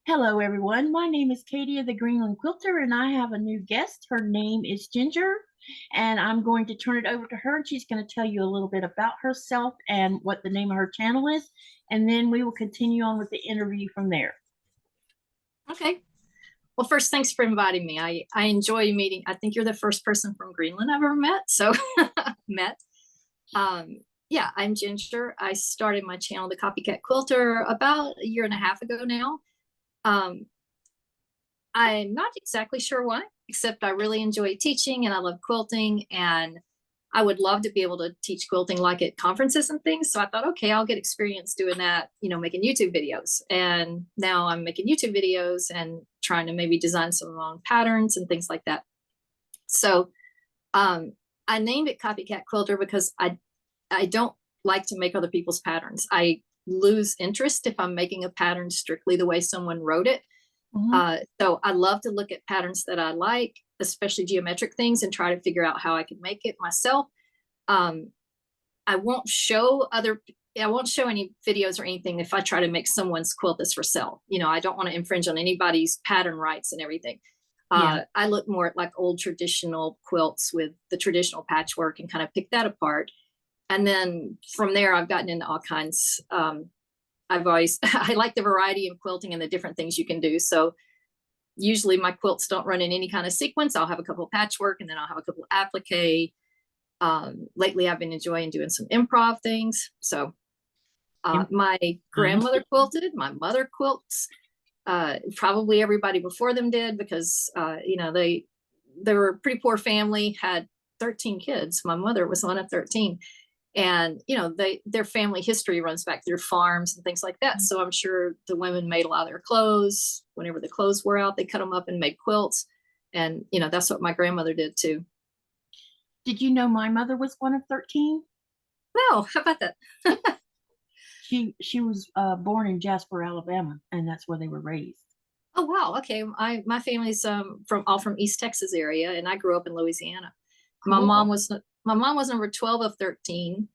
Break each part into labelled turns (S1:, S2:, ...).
S1: Hello, everyone. My name is Katy of the Greenland Quilter, and I have a new guest. Her name is Ginger, and I'm going to turn it over to her, and she's going to tell you a little bit about herself and what the name of her channel is, and then we will continue on with the interview from there.
S2: Okay. Well, first, thanks for inviting me. I enjoy meeting. I think you're the first person from Greenland I've ever met. So met. Yeah, I'm Ginger. I started my channel, the Copy Cat Quilter, about a year and a half ago now. I'm not exactly sure why, except I really enjoy teaching and I love quilting, and I would love to be able to teach quilting like at conferences and things. So I thought, okay, I'll get experience doing that, making YouTube videos. And now I'm making YouTube videos and trying to maybe design some of my own patterns and things like that. So I named it Copy Cat Quilter because I don't like to make other people's patterns. I lose interest if I'm making a pattern strictly the way someone wrote it. So I love to look at patterns that I like, especially geometric things, and try to figure out how I can make it myself. I won't show any videos or anything if I try to make someone's quilt that's for sale. I don't want to infringe on anybody's pattern rights and everything. I look more at like old traditional quilts with the traditional patchwork and kind of pick that apart. And then from there, I've gotten into all kinds. I like the variety of quilting and the different things you can do. So usually my quilts don't run in any kind of sequence. I'll have a couple of patchwork and then I'll have a couple of applique. Lately I've been enjoying doing some improv things. So my grandmother quilted, my mother quilts, probably everybody before them did, because they were a pretty poor family, had 13 kids. My mother was one of 13. And, their family history runs back through farms and things like that. So I'm sure the women made a lot of their clothes. Whenever the clothes were out, they cut them up and made quilts. And, that's what my grandmother did too.
S1: Did you know my mother was one of 13?
S2: No, how about that?
S1: She was born in Jasper, Alabama, and that's where they were raised.
S2: Oh, wow. Okay. My family's from East Texas area, and I grew up in Louisiana. Cool. My mom was number 12 of 13,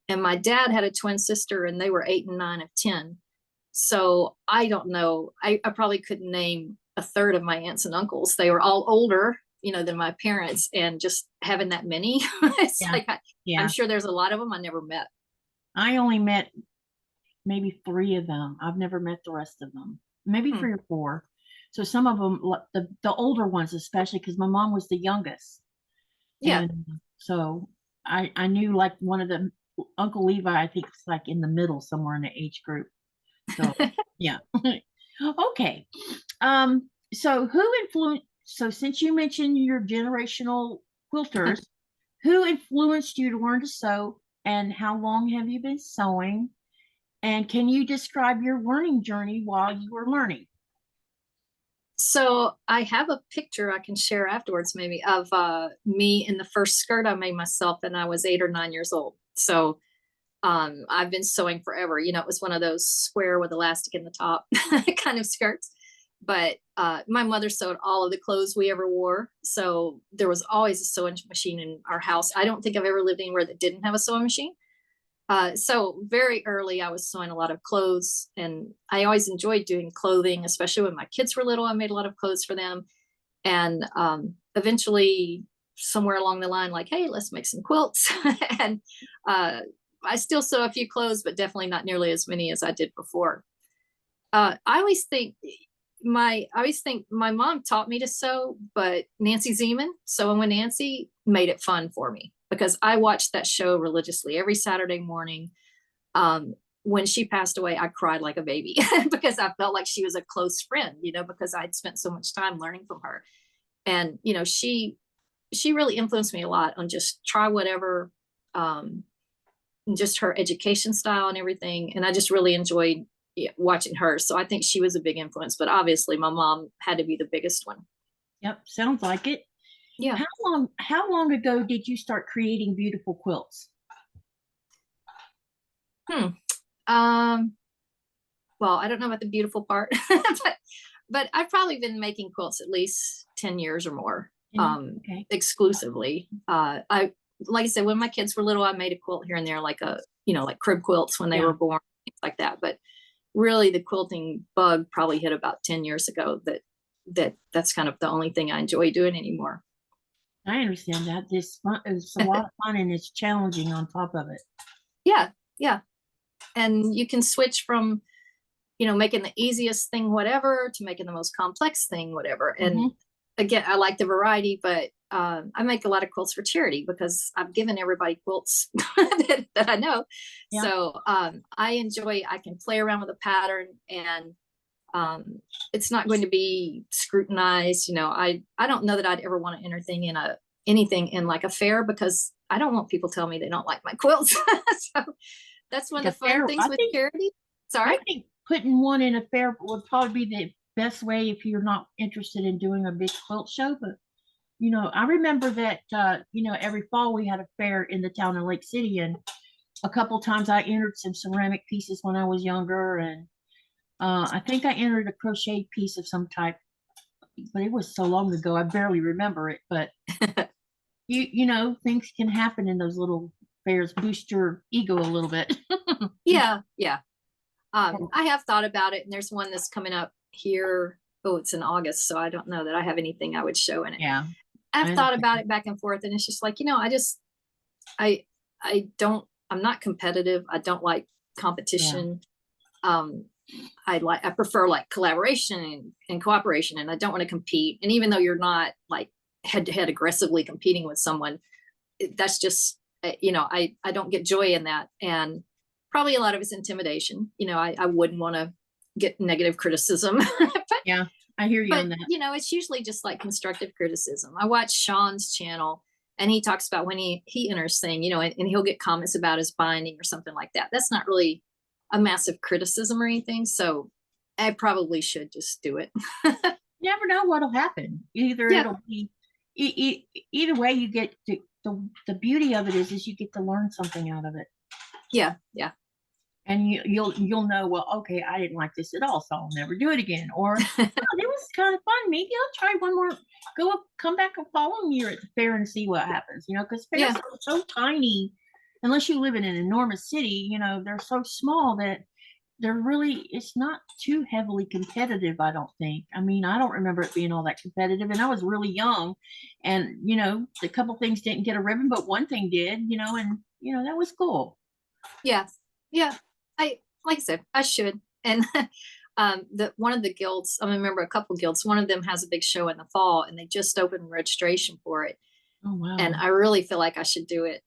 S2: and my dad had a twin sister, and they were 8 and 9 of 10. So I don't know. I probably couldn't name a third of my aunts and uncles. They were all older, than my parents, and just having that many, it's I'm sure there's a lot of them I never met.
S1: I only met maybe 3 of them. I've never met the rest of them. Maybe 3 or 4. So some of them, the older ones, especially because my mom was the youngest.
S2: Yeah.
S1: And so I knew like one of them, Uncle Levi, I think it's like in the middle somewhere in the age group. So yeah. Okay. So since you mentioned your generational quilters, who influenced you to learn to sew, and how long have you been sewing? And can you describe your learning journey while you were learning?
S2: So I have a picture I can share afterwards, maybe, of me in the first skirt I made myself, and I was 8 or 9 years old. So I've been sewing forever. It was one of those square with elastic in the top kind of skirts. But my mother sewed all of the clothes we ever wore. So there was always a sewing machine in our house. I don't think I've ever lived anywhere that didn't have a sewing machine. So very early, I was sewing a lot of clothes, and I always enjoyed doing clothing, especially when my kids were little. I made a lot of clothes for them. And eventually, somewhere along the line, like, hey, let's make some quilts. And I still sew a few clothes, but definitely not nearly as many as I did before. I always think my mom taught me to sew, but Nancy Zeman, Sewing with Nancy, made it fun for me, because I watched that show religiously every Saturday morning. When she passed away, I cried like a baby because I felt like she was a close friend, because I'd spent so much time learning from her. And, she really influenced me a lot on just try whatever, just her education style and everything. And I just really enjoyed watching her. So I think she was a big influence, but obviously my mom had to be the biggest one.
S1: Yep. Sounds like it.
S2: Yeah.
S1: How long ago did you start creating beautiful quilts?
S2: Well, I don't know about the beautiful part, but I've probably been making quilts at least 10 years or more, exclusively. Like I said, when my kids were little, I made a quilt here and there, like crib quilts when they were born, things like that. But really the quilting bug probably hit about 10 years ago that's kind of the only thing I enjoy doing anymore.
S1: I understand that. This fun is a lot of fun and it's challenging on top of it.
S2: Yeah, yeah. And you can switch from, making the easiest thing, whatever, to making the most complex thing, whatever. And again, I like the variety, but I make a lot of quilts for charity because I've given everybody quilts that I know.
S1: Yeah.
S2: So I can play around with a pattern, and it's not going to be scrutinized. I don't know that I'd ever want to enter anything in like a fair, because I don't want people telling me they don't like my quilts. So that's one of the fun things with charity. Sorry?
S1: I think putting one in a fair would probably be the best way if you're not interested in doing a big quilt show. But, I remember that, every fall we had a fair in the town of Lake City, and a couple times I entered some ceramic pieces when I was younger, and I think I entered a crochet piece of some type, but it was so long ago I barely remember it. But things can happen in those little fairs. Boost your ego a little bit.
S2: Yeah. I have thought about it, and there's one that's coming up here. Oh, it's in August, so I don't know that I have anything I would show in it.
S1: Yeah,
S2: I've thought about it back and forth, and it's just like, I'm not competitive. I don't like competition. Yeah. I prefer like collaboration and cooperation, and I don't want to compete. And even though you're not like head to head aggressively competing with someone, that's just, I don't get joy in that. And probably a lot of it's intimidation. I wouldn't want to get negative criticism. But,
S1: yeah, I hear you on that.
S2: It's usually just like constructive criticism. I watch Sean's channel, and he talks about when he enters thing, and he'll get comments about his binding or something like that. That's not really a massive criticism or anything. So I probably should just do it.
S1: You never know what'll happen. It'll be either way. You get the beauty of it is you get to learn something out of it.
S2: Yeah.
S1: And you'll know, well, okay, I didn't like this at all, so I'll never do it again. Or oh, it was kind of fun. Maybe I'll try one more. Come back a following year at the fair and see what happens. Because fairs are so tiny. Unless you live in an enormous city, they're so small that it's not too heavily competitive, I don't think. I mean, I don't remember it being all that competitive, and I was really young, and a couple things didn't get a ribbon, but one thing did, and that was cool.
S2: Yeah. Like I said, I should. And one of the guilds, I'm a member of a couple guilds. One of them has a big show in the fall, and they just opened registration for it.
S1: Oh wow!
S2: And I really feel like I should do it.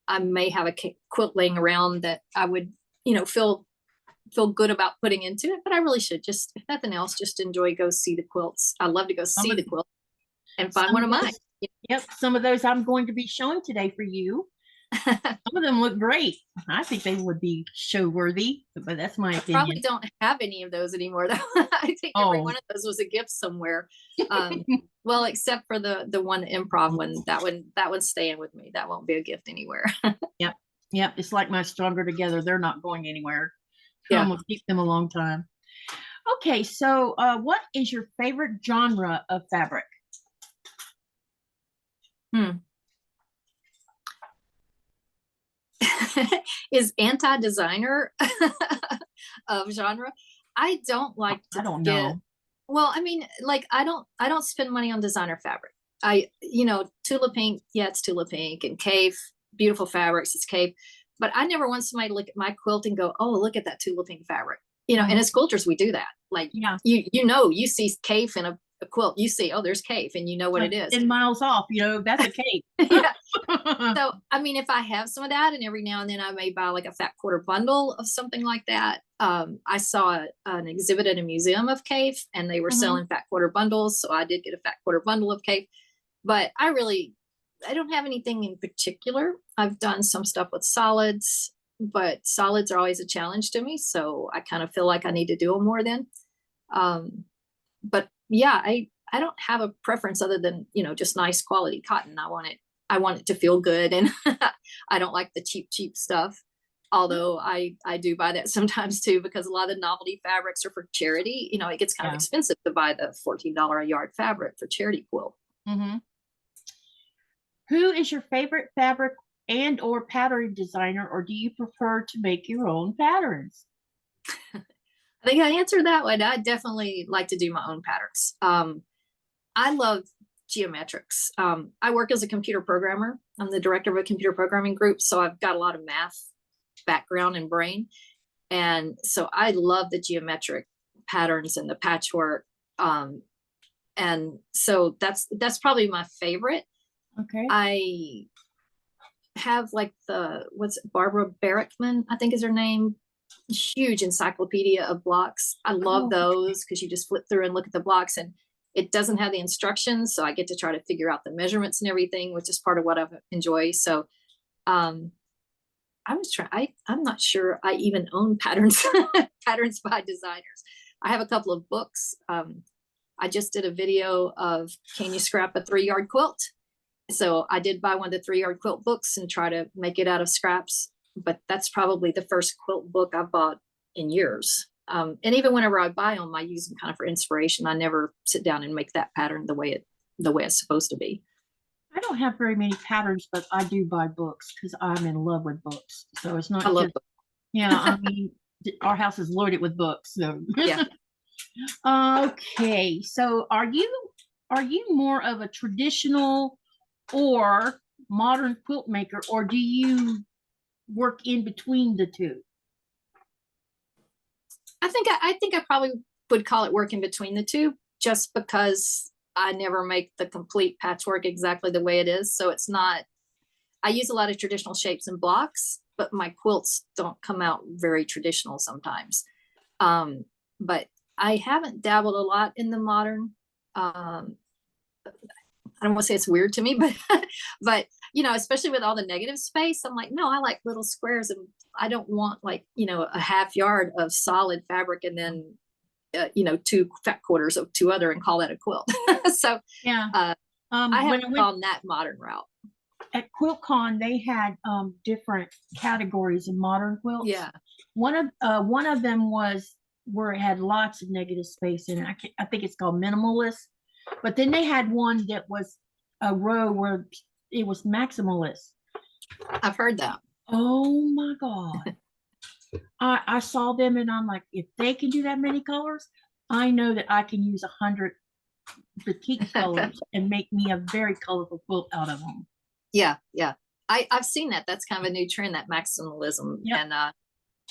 S2: I may have a quilt laying around that I would, feel good about putting into it, but I really should, just, if nothing else, just go see the quilts. I love to go see the quilt and find one of mine.
S1: Yep, some of those I'm going to be showing today for you. Some of them look great. I think they would be show worthy, but that's my opinion.
S2: Probably don't have any of those anymore, though. I think every one of those was a gift somewhere. Well, except for the one improv one. That one's staying with me. That won't be a gift anywhere.
S1: Yep. It's like my Stronger Together. They're not going anywhere.
S2: Yeah.
S1: I'm gonna keep them a long time. Okay, so what is your favorite genre of fabric?
S2: Is anti-designer of genre. I don't like to.
S1: I don't know.
S2: Well, I mean, like I don't spend money on designer fabric. Tula pink, it's Tula pink, and Cave, beautiful fabrics, it's Cave. But I never want somebody to look at my quilt and go, oh, look at that Tula pink fabric. And as quilters, we do that. Like, you see Cave in a quilt, you see, oh, there's Cave, and you know what it is.
S1: 10 miles off, that's a Cave.
S2: Yeah. So, I mean, if I have some of that, and every now and then I may buy like a fat quarter bundle of something like that. I saw an exhibit at a museum of Cave, and they were selling fat quarter bundles. So I did get a fat quarter bundle of Cave, but I don't have anything in particular. I've done some stuff with solids, but solids are always a challenge to me. So I kind of feel like I need to do them more then. But yeah, I don't have a preference other than, just nice quality cotton. I want it to feel good. And I don't like the cheap stuff. Although I do buy that sometimes too, because a lot of the novelty fabrics are for charity. It gets kind of expensive to buy the $14 a yard fabric for charity quilt.
S1: Who is your favorite fabric and or pattern designer, or do you prefer to make your own patterns?
S2: I think I answered that one. I definitely like to do my own patterns. I love geometrics. I work as a computer programmer. I'm the director of a computer programming group, so I've got a lot of math background and brain. And so I love the geometric patterns and the patchwork. And so that's probably my favorite.
S1: Okay.
S2: I have like what's it, Barbara Barackman, I think is her name. Huge encyclopedia of blocks. I love those because you just flip through and look at the blocks, and it doesn't have the instructions. So I get to try to figure out the measurements and everything, which is part of what I enjoy. So I'm not sure I even own patterns, patterns by designers. I have a couple of books. I just did a video of, can you scrap a 3-yard quilt? So I did buy one of the 3-yard quilt books and try to make it out of scraps. But that's probably the first quilt book I've bought in years. And even whenever I buy them, I use them kind of for inspiration. I never sit down and make that pattern the way it's supposed to be.
S1: I don't have very many patterns, but I do buy books because I'm in love with books. So it's not
S2: I love
S1: just,
S2: books.
S1: yeah, I mean, our house is loaded with books. So
S2: Yeah.
S1: Okay, so are you more of a traditional or modern quilt maker, or do you work in between the two?
S2: I think I probably would call it work in between the two, just because I never make the complete patchwork exactly the way it is. So it's not, I use a lot of traditional shapes and blocks, but my quilts don't come out very traditional sometimes. But I haven't dabbled a lot in the modern. I don't want to say it's weird to me, but you know, especially with all the negative space, I'm like, no, I like little squares, and I don't want like, you know, a half yard of solid fabric and then you know, 2 fat quarters of 2 other and call that a quilt. So
S1: yeah,
S2: I haven't gone that modern route.
S1: At QuiltCon, they had different categories of modern quilts.
S2: Yeah.
S1: One of them was where it had lots of negative space in it. I think it's called minimalist. But then they had one that was a row where it was maximalist.
S2: I've heard that.
S1: Oh my God. I saw them and I'm like, if they can do that many colors, I know that I can use 100 batik colors and make me a very colorful quilt out of them.
S2: Yeah, yeah. I've seen that. That's kind of a new trend, that maximalism.
S1: Yep.
S2: And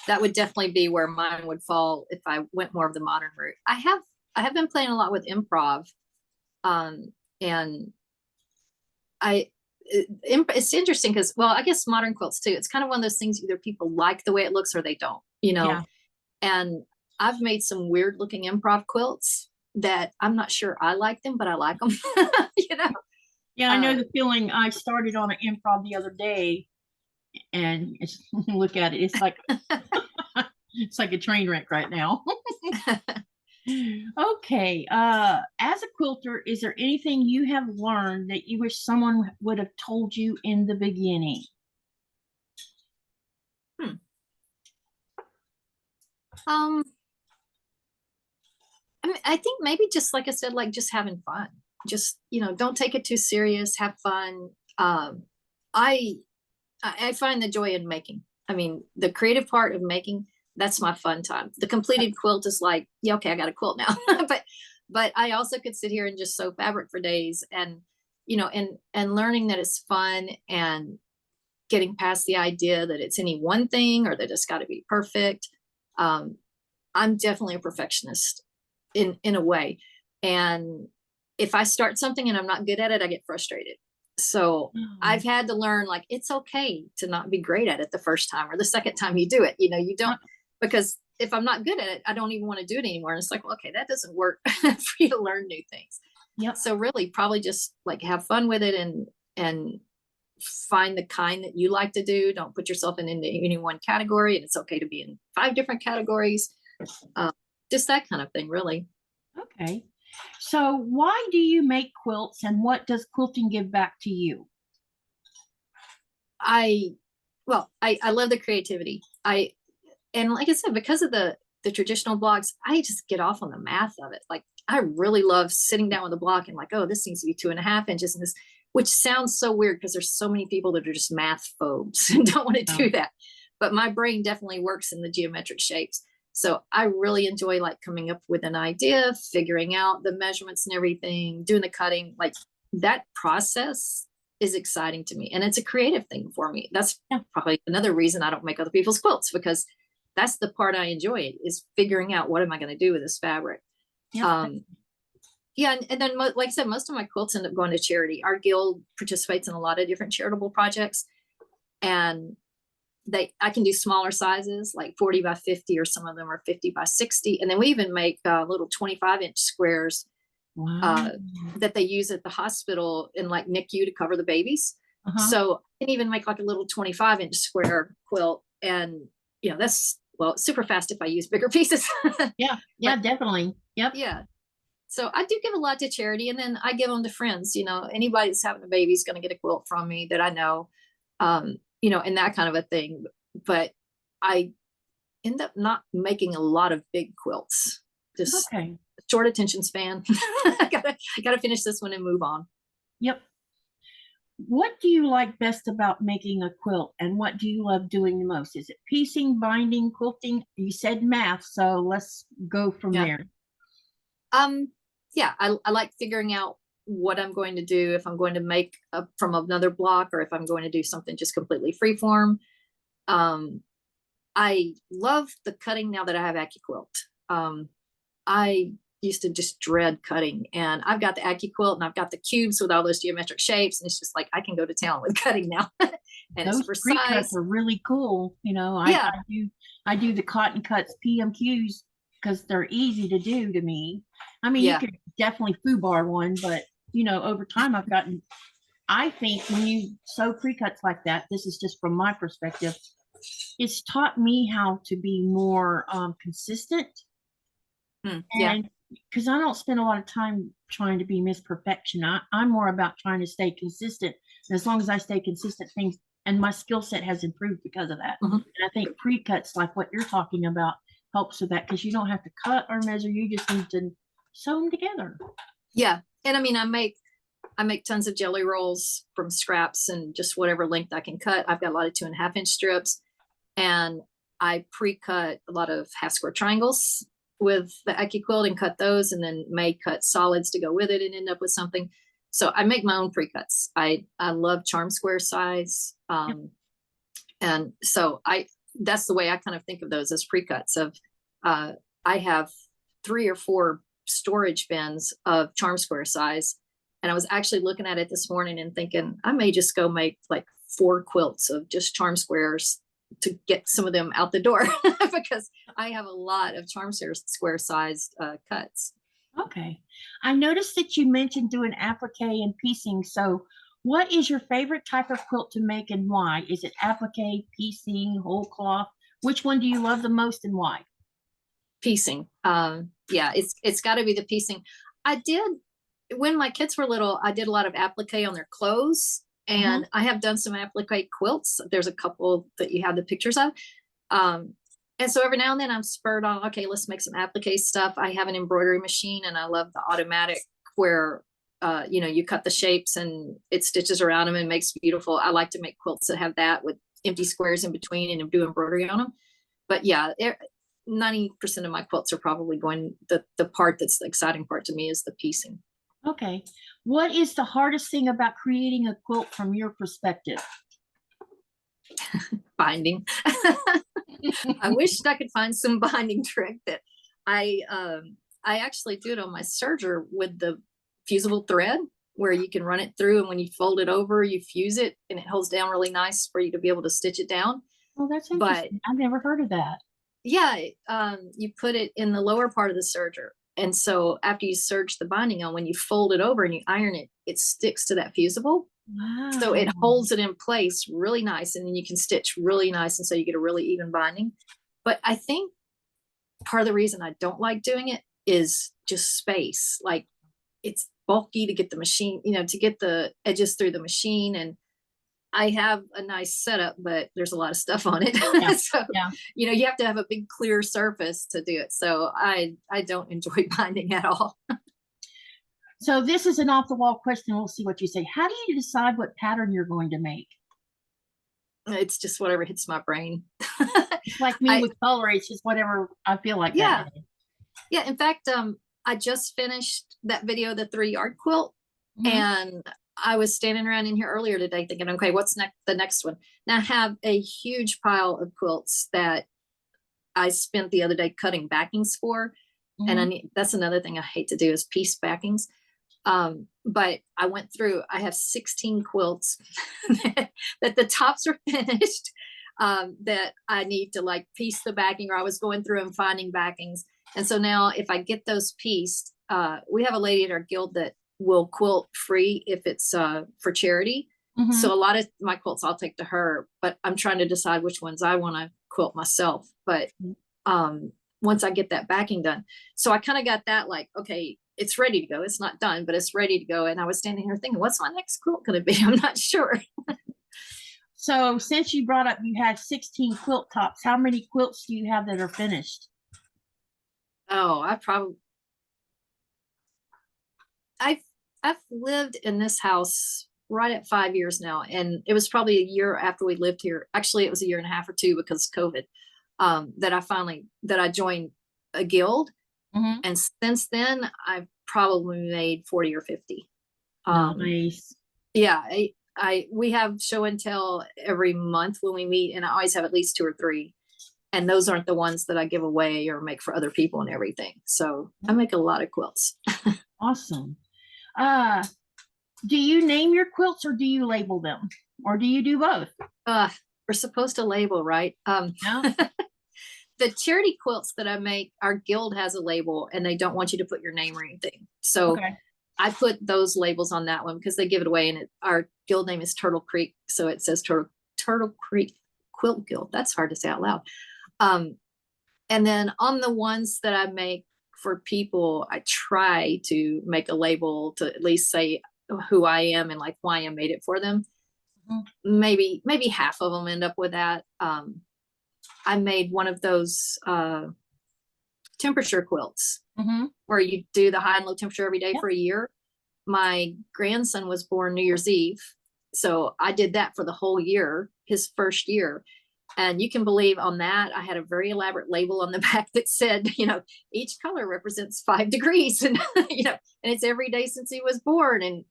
S2: that would definitely be where mine would fall if I went more of the modern route. I have been playing a lot with improv. And it's interesting because, well, I guess modern quilts too, it's kind of one of those things, either people like the way it looks or they don't, you know. Yeah. And I've made some weird looking improv quilts that I'm not sure I like them, but I like them. You know.
S1: Yeah, I know the feeling. I started on an improv the other day, and look at it, it's like it's like a train wreck right now. Okay, as a quilter, is there anything you have learned that you wish someone would have told you in the beginning?
S2: I mean, I think maybe just like I said, like just having fun. Just, you know, don't take it too serious, have fun. I find the joy in making. I mean, the creative part of making, that's my fun time. The completed quilt is like, yeah, okay, I got a quilt now. but I also could sit here and just sew fabric for days, and, you know, and learning that it's fun and getting past the idea that it's any one thing or that it's got to be perfect. I'm definitely a perfectionist in a way. And if I start something and I'm not good at it, I get frustrated. So I've had to learn, like, it's okay to not be great at it the first time or the second time you do it. You know, you don't, because if I'm not good at it, I don't even want to do it anymore. And it's like, well, okay, that doesn't work for you to learn new things.
S1: Yep.
S2: So really probably just like have fun with it and find the kind that you like to do. Don't put yourself into any one category, and it's okay to be in 5 different categories. Just that kind of thing, really.
S1: Okay. So why do you make quilts, and what does quilting give back to you?
S2: I love the creativity. And like I said, because of the traditional blocks, I just get off on the math of it. Like, I really love sitting down with a block and like, oh, this needs to be 2.5 inches, and this, which sounds so weird because there's so many people that are just math phobes and don't want to do that. But my brain definitely works in the geometric shapes. So I really enjoy like coming up with an idea, figuring out the measurements and everything, doing the cutting. Like that process is exciting to me, and it's a creative thing for me. That's probably another reason I don't make other people's quilts, because that's the part I enjoy, is figuring out what am I going to do with this fabric. Yeah, and then like I said, most of my quilts end up going to charity. Our guild participates in a lot of different charitable projects, and I can do smaller sizes, like 40 by 50, or some of them are 50 by 60. And then we even make little 25-inch squares that they use at the hospital in like NICU to cover the babies. So I can even make like a little 25-inch square quilt. And, you know, that's, well, it's super fast if I use bigger pieces.
S1: Yeah, definitely. Yep.
S2: Yeah. So I do give a lot to charity, and then I give them to friends. You know, anybody that's having a baby is going to get a quilt from me that I know. You know, and that kind of a thing. But I end up not making a lot of big quilts. Just short attention span. I gotta finish this one and move on.
S1: Yep. What do you like best about making a quilt, and what do you love doing the most? Is it piecing, binding, quilting? You said math, so let's go from there.
S2: Yeah, I like figuring out what I'm going to do, if I'm going to make from another block, or if I'm going to do something just completely freeform. I love the cutting now that I have AccuQuilt. I used to just dread cutting, and I've got the AccuQuilt, and I've got the cubes with all those geometric shapes, and it's just like I can go to town with cutting now. And
S1: those
S2: it's precise.
S1: Pre-cuts are really cool. You know, I do the cotton cuts PMQs because they're easy to do to me. I mean, you could definitely foobar one, but you know, over time I've gotten, I think when you sew pre-cuts like that, this is just from my perspective, it's taught me how to be more consistent. And because I don't spend a lot of time trying to be Miss Perfection, I'm more about trying to stay consistent. And as long as I stay consistent, things, and my skill set has improved because of that. And I think pre-cuts like what you're talking about helps with that, because you don't have to cut or measure, you just need to sew them together. Yeah.
S2: And I mean, I make tons of jelly rolls from scraps and just whatever length I can cut. I've got a lot of 2.5-inch strips, and I pre-cut a lot of half square triangles with the AccuQuilt and cut those, and then may cut solids to go with it and end up with something. So I make my own pre-cuts. I love charm square size. And so that's the way I kind of think of those, as pre-cuts of, I have 3 or 4 storage bins of charm square size. And I was actually looking at it this morning and thinking, I may just go make like 4 quilts of just charm squares to get some of them out the door, because I have a lot of charm square sized cuts.
S1: Okay. I noticed that you mentioned doing applique and piecing. So what is your favorite type of quilt to make, and why? Is it applique, piecing, whole cloth? Which one do you love the most, and why?
S2: Piecing. Yeah, it's got to be the piecing. When my kids were little, I did a lot of applique on their clothes, and I have done some applique quilts. There's a couple that you have the pictures of. And so every now and then I'm spurred on, okay, let's make some applique stuff. I have an embroidery machine, and I love the automatic where, you know, you cut the shapes and it stitches around them and makes beautiful. I like to make quilts that have that with empty squares in between and do embroidery on them. But yeah, 90% of my quilts are probably going, the part that's the exciting part to me is the piecing.
S1: Okay. What is the hardest thing about creating a quilt from your perspective?
S2: Binding. I wish I could find some binding trick that I actually do it on my serger with the fusible thread, where you can run it through, and when you fold it over, you fuse it, and it holds down really nice for you to be able to stitch it down.
S1: Oh, that's interesting. I've never heard of that.
S2: Yeah, you put it in the lower part of the serger. And so after you serge the binding on, when you fold it over and you iron it, it sticks to that fusible. Wow. So it holds it in place really nice, and then you can stitch really nice, and so you get a really even binding. But I think part of the reason I don't like doing it is just space. Like, it's bulky to get the machine, you know, to get the edges through the machine. And I have a nice setup, but there's a lot of stuff on it. Yeah. So, you know, you have to have a big clear surface to do it. So I don't enjoy binding at all.
S1: So this is an off-the-wall question. We'll see what you say. How do you decide what pattern you're going to make?
S2: It's just whatever hits my brain.
S1: It's like me with color. It's just whatever I feel like
S2: Yeah.
S1: that day.
S2: Yeah. In fact, I just finished that video, the 3-yard quilt, and I was standing around in here earlier today thinking, okay, what's the next one? Now I have a huge pile of quilts that I spent the other day cutting backings for. And that's another thing I hate to do is piece backings. But I went through, I have 16 quilts that the tops are finished, that I need to like piece the backing, or I was going through and finding backings. And so now if I get those pieced, we have a lady at our guild that will quilt free if it's for charity. So a lot of my quilts I'll take to her, but I'm trying to decide which ones I want to quilt myself. But once I get that backing done, so I kind of got that like, okay, it's ready to go. It's not done, but it's ready to go. And I was standing here thinking, what's my next quilt going to be? I'm not sure.
S1: So since you brought up you had 16 quilt tops, how many quilts do you have that are finished?
S2: Oh, I've lived in this house right at 5 years now. And it was probably a year after we lived here. Actually, it was a year and a half or two because of COVID, that I joined a guild. And since then, I've probably made 40 or 50.
S1: Nice.
S2: Yeah, we have show and tell every month when we meet, and I always have at least 2 or 3. And those aren't the ones that I give away or make for other people and everything. So I make a lot of quilts. Awesome.
S1: Do you name your quilts or do you label them? Or do you do both?
S2: We're supposed to label, right?
S1: Yeah.
S2: The charity quilts that I make, our guild has a label and they don't want you to put your name or anything. So I put those labels on that one because they give it away, and our guild name is Turtle Creek. So it says Turtle Creek Quilt Guild. That's hard to say out loud. And then on the ones that I make for people, I try to make a label to at least say who I am and like why I made it for them. Maybe half of them end up with that. I made one of those temperature quilts where you do the high and low temperature every day for a year. My grandson was born New Year's Eve, so I did that for the whole year, his first year. And you can believe on that, I had a very elaborate label on the back that said, each color represents 5 degrees, and and it's every day since he was born. And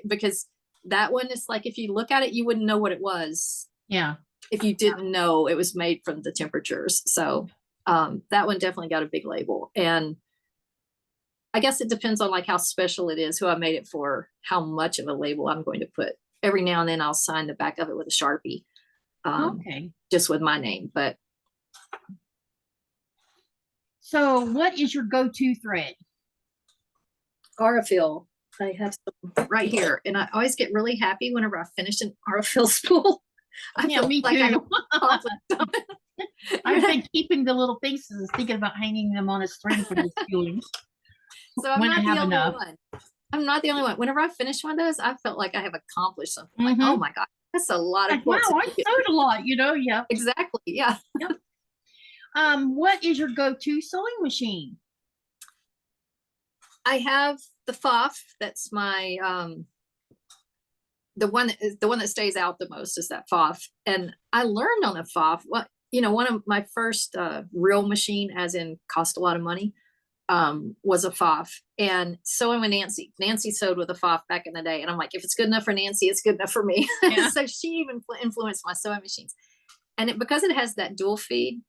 S2: because that one is like, if you look at it, you wouldn't know what it was. Yeah. If you didn't know it was made from the temperatures. So that one definitely got a big label. And I guess it depends on like how special it is, who I made it for, how much of a label I'm going to put. Every now and then I'll sign the back of it with a Sharpie, just with my name. But
S1: so what is your go-to thread?
S2: Aurifil. I have some right here, and I always get really happy whenever I finish an Aurifil spool.
S1: Yeah, me too. I've been keeping the little pieces and thinking about hanging them on a string for the spooling.
S2: So I'm not the only one. I'm not the only one. Whenever I finish one of those, I felt like I have accomplished something. Like, oh my God, that's a lot of quilts.
S1: Wow, I sewed a lot, Yeah.
S2: Exactly. Yeah.
S1: Yep. What is your go-to sewing machine?
S2: I have the FOF. That's my the one that stays out the most is that FOF. And I learned on a FOF. One of my first real machine, as in cost a lot of money, was a FOF. And sewing with Nancy. Nancy sewed with a FOF back in the day. And I'm like, if it's good enough for Nancy, it's good enough for me. Yeah. So she even influenced my sewing machines. And because it has that dual feed,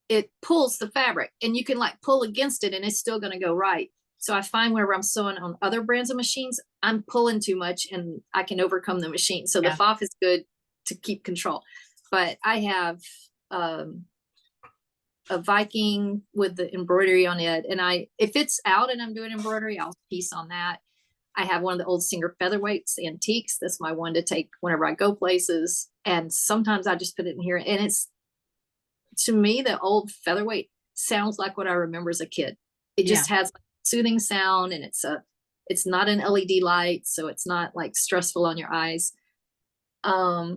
S2: it pulls the fabric, and you can like pull against it and it's still going to go right. So I find whenever I'm sewing on other brands of machines, I'm pulling too much and I can overcome the machine. So the FOF is good to keep control. But I have a Viking with the embroidery on it. And if it's out and I'm doing embroidery, I'll piece on that. I have one of the old Singer Featherweights, antiques. That's my one to take whenever I go places. And sometimes I just put it in here. And to me, the old featherweight sounds like what I remember as a kid. It just has like soothing sound, and it's not an LED light, so it's not like stressful on your eyes. I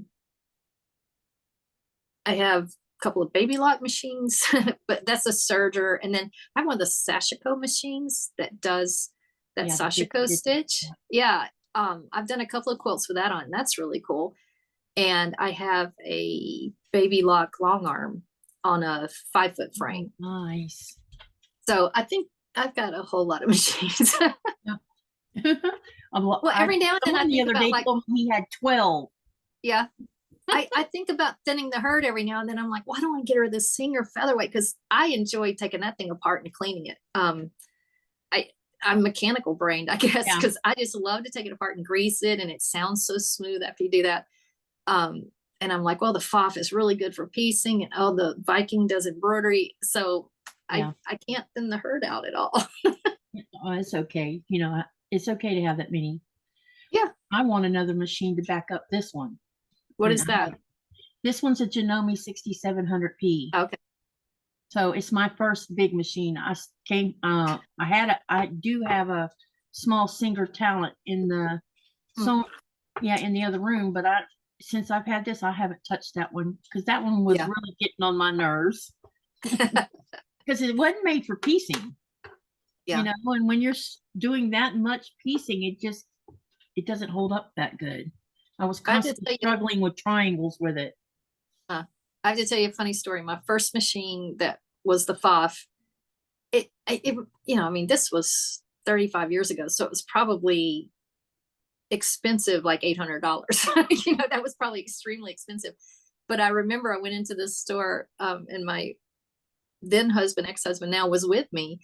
S2: have a couple of baby lock machines, but that's a serger. And then I have one of the Sashiko machines that does that Sashiko stitch. Yeah. I've done a couple of quilts with that on. That's really cool. And I have a baby lock long arm on a 5-foot frame.
S1: Oh, nice.
S2: So I think I've got a whole lot of machines.
S1: Yeah.
S2: Well, every now and then I
S1: Someone the
S2: think
S1: other
S2: about
S1: day
S2: like,
S1: told me he had 12.
S2: yeah, I think about thinning the herd every now and then. I'm like, why don't I get her this Singer featherweight? Because I enjoy taking that thing apart and cleaning it. I'm mechanical brained, I guess,
S1: Yeah.
S2: because I just love to take it apart and grease it, and it sounds so smooth after you do that. And I'm like, well, the FOF is really good for piecing, and oh, the Viking does embroidery. So
S1: Yeah.
S2: I can't thin the herd out at all.
S1: Oh, it's okay. You know, it's okay to have that many.
S2: Yeah.
S1: I want another machine to back up this one.
S2: What
S1: You
S2: is
S1: know,
S2: that?
S1: This one's a Janome 6700P.
S2: Okay.
S1: So it's my first big machine. I do have a small Singer Talent in the, in the other room, but since I've had this, I haven't touched that one because that one was really getting on my nerves because it wasn't made for piecing.
S2: Yeah.
S1: You know, and when you're doing that much piecing, it doesn't hold up that good. I was constantly struggling with triangles with it.
S2: I have to tell you a funny story. My first machine that was the FOF, it you know, I mean, this was 35 years ago, so it was probably expensive, like $800. You know, that was probably extremely expensive. But I remember I went into this store, and my then husband, ex-husband now, was with me.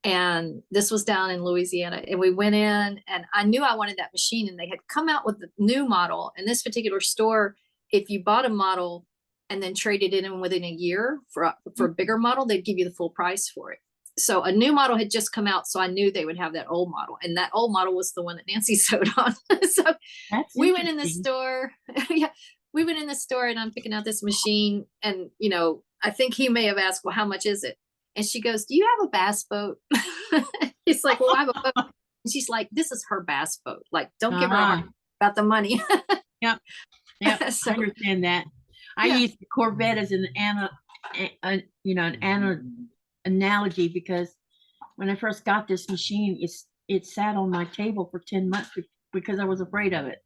S2: And this was down in Louisiana, and we went in, and I knew I wanted that machine, and they had come out with the new model. And this particular store, if you bought a model and then traded it in within a year for a bigger model, they'd give you the full price for it. So a new model had just come out, so I knew they would have that old model, and that old model was the one that Nancy sewed on. So we went in the store. Yeah, we went in the store, and I'm picking out this machine, and you know, I think he may have asked, well, how much is it? And she goes, do you have a bass boat? He's like, well, I have a boat. And she's like, this is her bass boat. Like, don't give her a hard about the money.
S1: Yep. So, I understand that. I use the Corvette as an analogy, because when I first got this machine, it sat on my table for 10 months because I was afraid of it.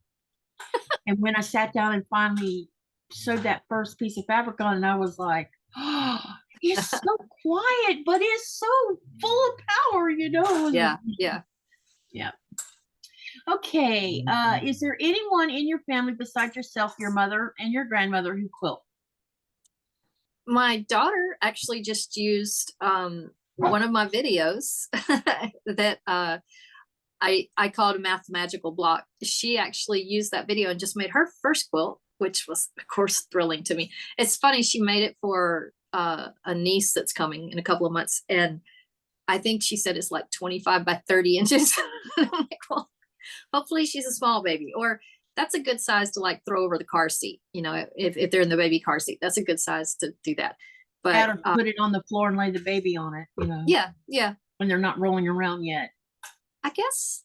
S1: And when I sat down and finally sewed that first piece of fabric on, and I was like, oh, it's so quiet, but it's so full of power, you know?
S2: Yeah.
S1: Okay. Is there anyone in your family besides yourself, your mother, and your grandmother who quilt?
S2: My daughter actually just used one of my videos that I called a Math Magical Block. She actually used that video and just made her first quilt, which was, of course, thrilling to me. It's funny, she made it for a niece that's coming in a couple of months, and I think she said it's like 25 by 30 inches. I'm like, well, hopefully she's a small baby, or that's a good size to like throw over the car seat. You know, if they're in the baby car seat, that's a good size to do that. But
S1: put it on the floor and lay the baby on it, you know.
S2: Yeah.
S1: When they're not rolling around yet.
S2: I guess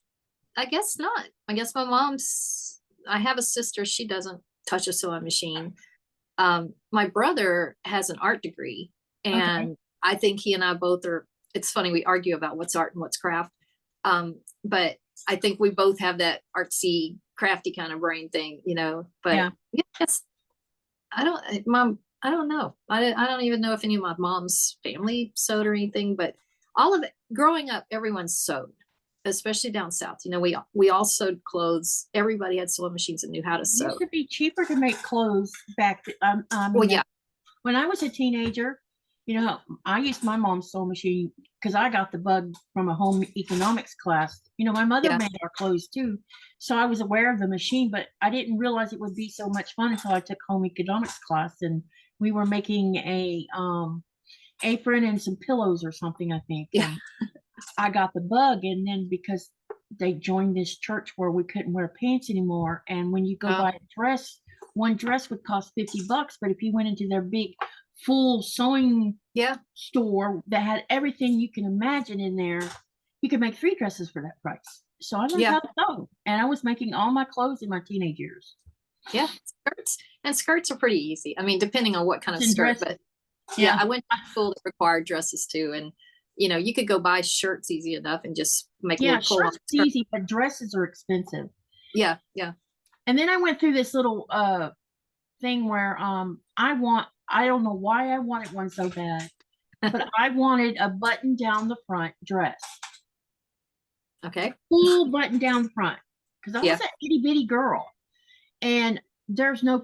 S2: not. I guess I have a sister, she doesn't touch a sewing machine. My brother has an art degree, and I think he and I both are, it's funny, we argue about what's art and what's craft. But I think we both have that artsy, crafty kind of brain thing, you know. But yes, I don't know. I don't even know if any of my mom's family sewed or anything, but all of it, growing up, everyone sewed, especially down south. You know, we all sewed clothes. Everybody had sewing machines and knew how to sew. It
S1: used to be cheaper to make clothes back. When I was a teenager, you know, I used my mom's sewing machine because I got the bug from a home economics class. You know, my mother made our clothes too, so I was aware of the machine, but I didn't realize it would be so much fun until I took home economics class, and we were making a apron and some pillows or something, I think.
S2: Yeah.
S1: I got the bug, and then because they joined this church where we couldn't wear pants anymore, and when you go buy a dress, one dress would cost $50, but if you went into their big full sewing store that had everything you can imagine in there, you could make 3 dresses for that price. So I learned how to sew, and I was making all my clothes in my teenage years.
S2: Yeah, skirts are pretty easy. I mean, depending on what kind of skirt, but I went to school that required dresses too, and you know, you could go buy shirts easy enough and just make a little
S1: shirts easy, but dresses are expensive.
S2: Yeah.
S1: And then I went through this little thing where I don't know why I wanted one so bad, but I wanted a button down the front dress.
S2: Okay.
S1: Full button down the front. Because I
S2: Yeah.
S1: was an itty bitty girl. And there's no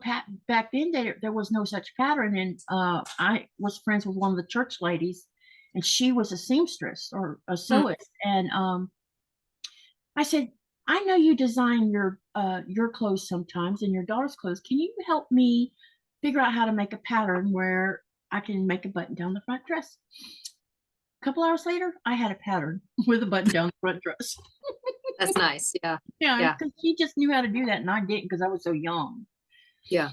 S1: back then there was no such pattern. And I was friends with one of the church ladies, and she was a seamstress or a sewist. And I said, I know you design your clothes sometimes and your daughter's clothes. Can you help me figure out how to make a pattern where I can make a button down the front dress? A couple hours later, I had a pattern with a button down the front dress.
S2: That's nice. Yeah.
S1: Yeah, because she just knew how to do that, and I didn't because I was so young.
S2: Yeah.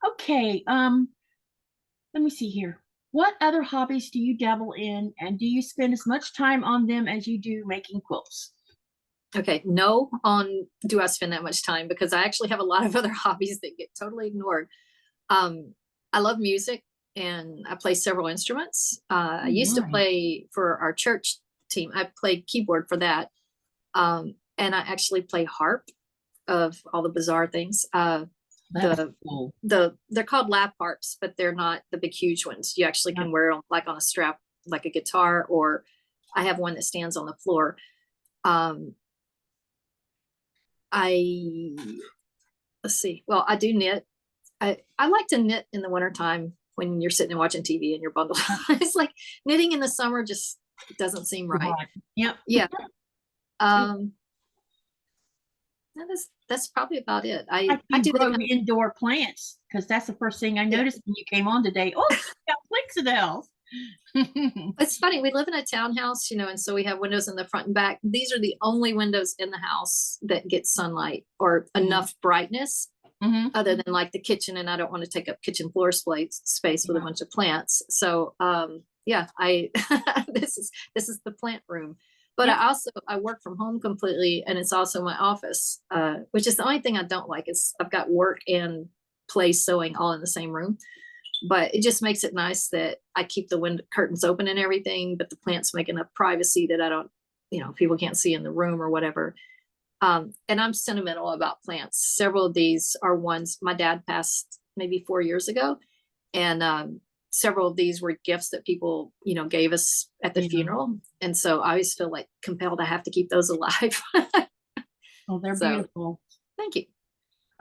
S1: Okay, let me see here. What other hobbies do you dabble in, and do you spend as much time on them as you do making quilts?
S2: Okay, no on do I spend that much time, because I actually have a lot of other hobbies that get totally ignored. I love music and I play several instruments. I used to play for our church team. I played keyboard for that. And I actually play harp, of all the bizarre things.
S1: Cool.
S2: They're called lap harps, but they're not the big huge ones. You actually can wear them like on a strap, like a guitar, or I have one that stands on the floor. Let's see. Well, I do knit. I like to knit in the wintertime when you're sitting and watching TV and you're bundled. It's like knitting in the summer just doesn't seem right.
S1: Yep.
S2: Yeah. That's probably about it. I do
S1: grow indoor plants, because that's the first thing I noticed when you came on today. Oh, got planks in the house.
S2: It's funny. We live in a townhouse, and so we have windows in the front and back. These are the only windows in the house that get sunlight or enough brightness, other than like the kitchen. And I don't want to take up kitchen floor space with a bunch of plants. So, yeah, this is the plant room. But I work from home completely, and it's also my office, which is the only thing I don't like. Is I've got work and play sewing all in the same room. But it just makes it nice that I keep the window curtains open and everything, but the plants make enough privacy that I don't, people can't see in the room or whatever. And I'm sentimental about plants. Several of these are ones my dad passed maybe 4 years ago. And several of these were gifts that people, gave us at the funeral. And so I always feel like compelled, I have to keep those alive.
S1: Oh, they're beautiful.
S2: Thank you.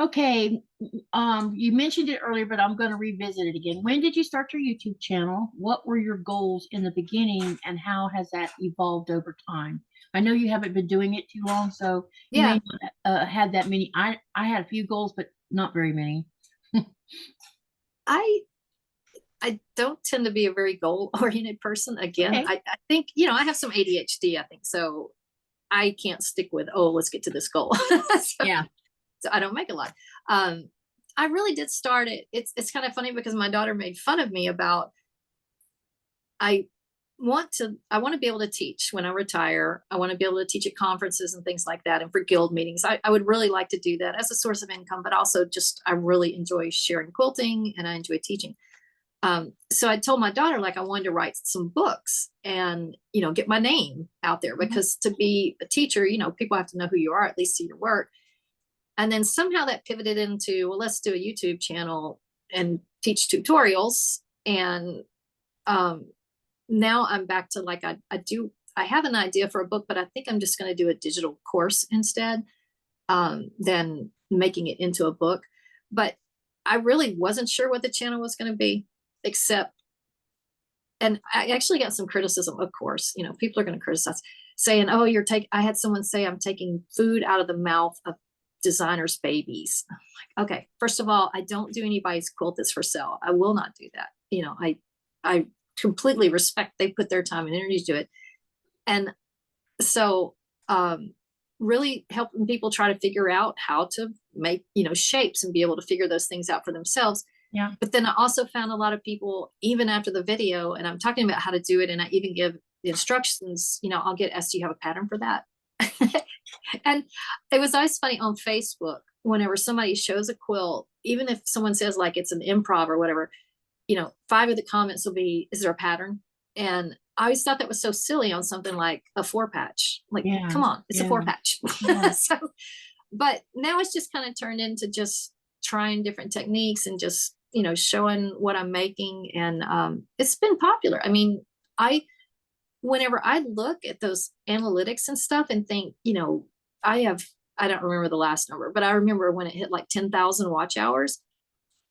S1: Okay. You mentioned it earlier, but I'm going to revisit it again. When did you start your YouTube channel? What were your goals in the beginning, and how has that evolved over time? I know you haven't been doing it too long, so you may not had that many. I had a few goals, but not very many.
S2: I don't tend to be a very goal-oriented person. Again, I think, I have some ADHD, I think. So I can't stick with, let's get to this goal. So I don't make a lot. I really did start it. It's kind of funny because my daughter made fun of me about, I want to be able to teach when I retire. I want to be able to teach at conferences and things like that, and for guild meetings. I would really like to do that as a source of income, but also just, I really enjoy sharing quilting and I enjoy teaching. So I told my daughter, like, I wanted to write some books and, get my name out there, because to be a teacher, people have to know who you are, at least see your work. And then somehow that pivoted into, well, let's do a YouTube channel and teach tutorials. And now I'm back to, like, I have an idea for a book, but I think I'm just going to do a digital course instead than making it into a book. But I really wasn't sure what the channel was going to be, except, and I actually got some criticism, of course, people are going to criticize, saying, oh, I had someone say I'm taking food out of the mouth of designers' babies. I'm like, okay, first of all, I don't do anybody's quilt that's for sale. I will not do that. I completely respect they put their time and energy to it. And so really helping people try to figure out how to make, shapes and be able to figure those things out for themselves.
S1: Yeah.
S2: But then I also found a lot of people, even after the video, and I'm talking about how to do it, and I even give the instructions, I'll get asked, do you have a pattern for that? And it was always funny on Facebook, whenever somebody shows a quilt, even if someone says like it's an improv or whatever, 5 of the comments will be, is there a pattern? And I always thought that was so silly on something like a 4-patch. Like, come on, it's a 4-patch. So, but now it's just kind of turned into just trying different techniques and just, you know, showing what I'm making. And it's been popular. I mean, whenever I look at those analytics and stuff and think, you know, I don't remember the last number, but I remember when it hit like 10,000 watch hours,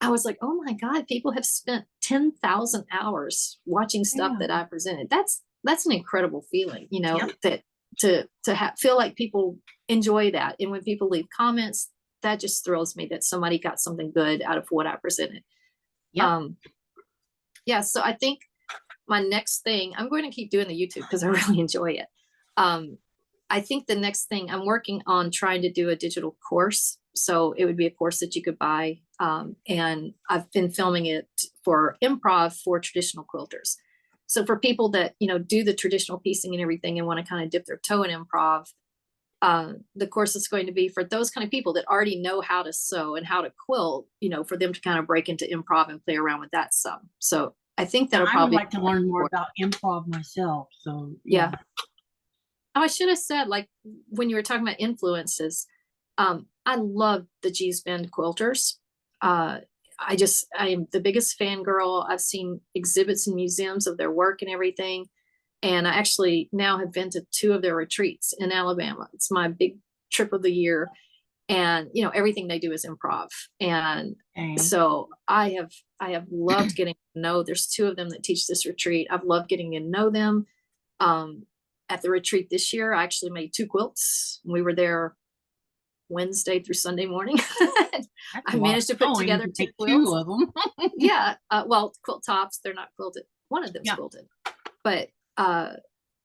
S2: I was like, oh my God, people have spent 10,000 hours watching stuff that I presented. That's an incredible feeling, you know, that to feel like people enjoy that. And when people leave comments, that just thrills me that somebody got something good out of what I presented. Yeah. So I think my next thing, I'm going to keep doing the YouTube because I really enjoy it. I think the next thing I'm working on trying to do a digital course. So it would be a course that you could buy. And I've been filming it for improv for traditional quilters. So for people that, you know, do the traditional piecing and everything and want to kind of dip their toe in improv, the course is going to be for those kind of people that already know how to sew and how to quilt, you know, for them to kind of break into improv and play around with that some. So I think that'll probably
S1: I would like to learn more about improv myself. So
S2: yeah. Oh, I should have said, like, when you were talking about influences, I love the G's Bend quilters. I am the biggest fangirl. I've seen exhibits in museums of their work and everything. And I actually now have been to 2 of their retreats in Alabama. It's my big trip of the year. And, you know, everything they do is improv. And so I have loved getting to know, there's 2 of them that teach this retreat. I've loved getting to know them. At the retreat this year, I actually made 2 quilts. We were there Wednesday through Sunday morning. I managed to put together 2 quilts.
S1: 2 of them.
S2: Yeah. Well, quilt tops, they're not quilted. One of them's quilted, but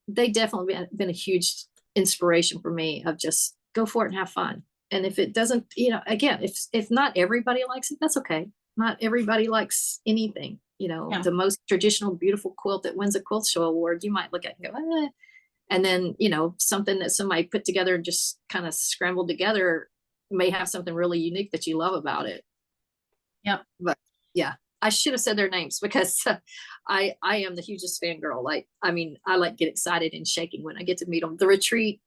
S2: they definitely been a huge inspiration for me of just go for it and have fun. And if it doesn't, you know, again, if not everybody likes it, that's okay. Not everybody likes anything, you know, the most traditional, beautiful quilt that wins a quilt show award, you might look at and go, eh. And then, you know, something that somebody put together and just kind of scrambled together may have something really unique that you love about it. But yeah, I should have said their names because I am the hugest fangirl. Like, I mean, I like get excited and shaking when I get to meet them. The retreat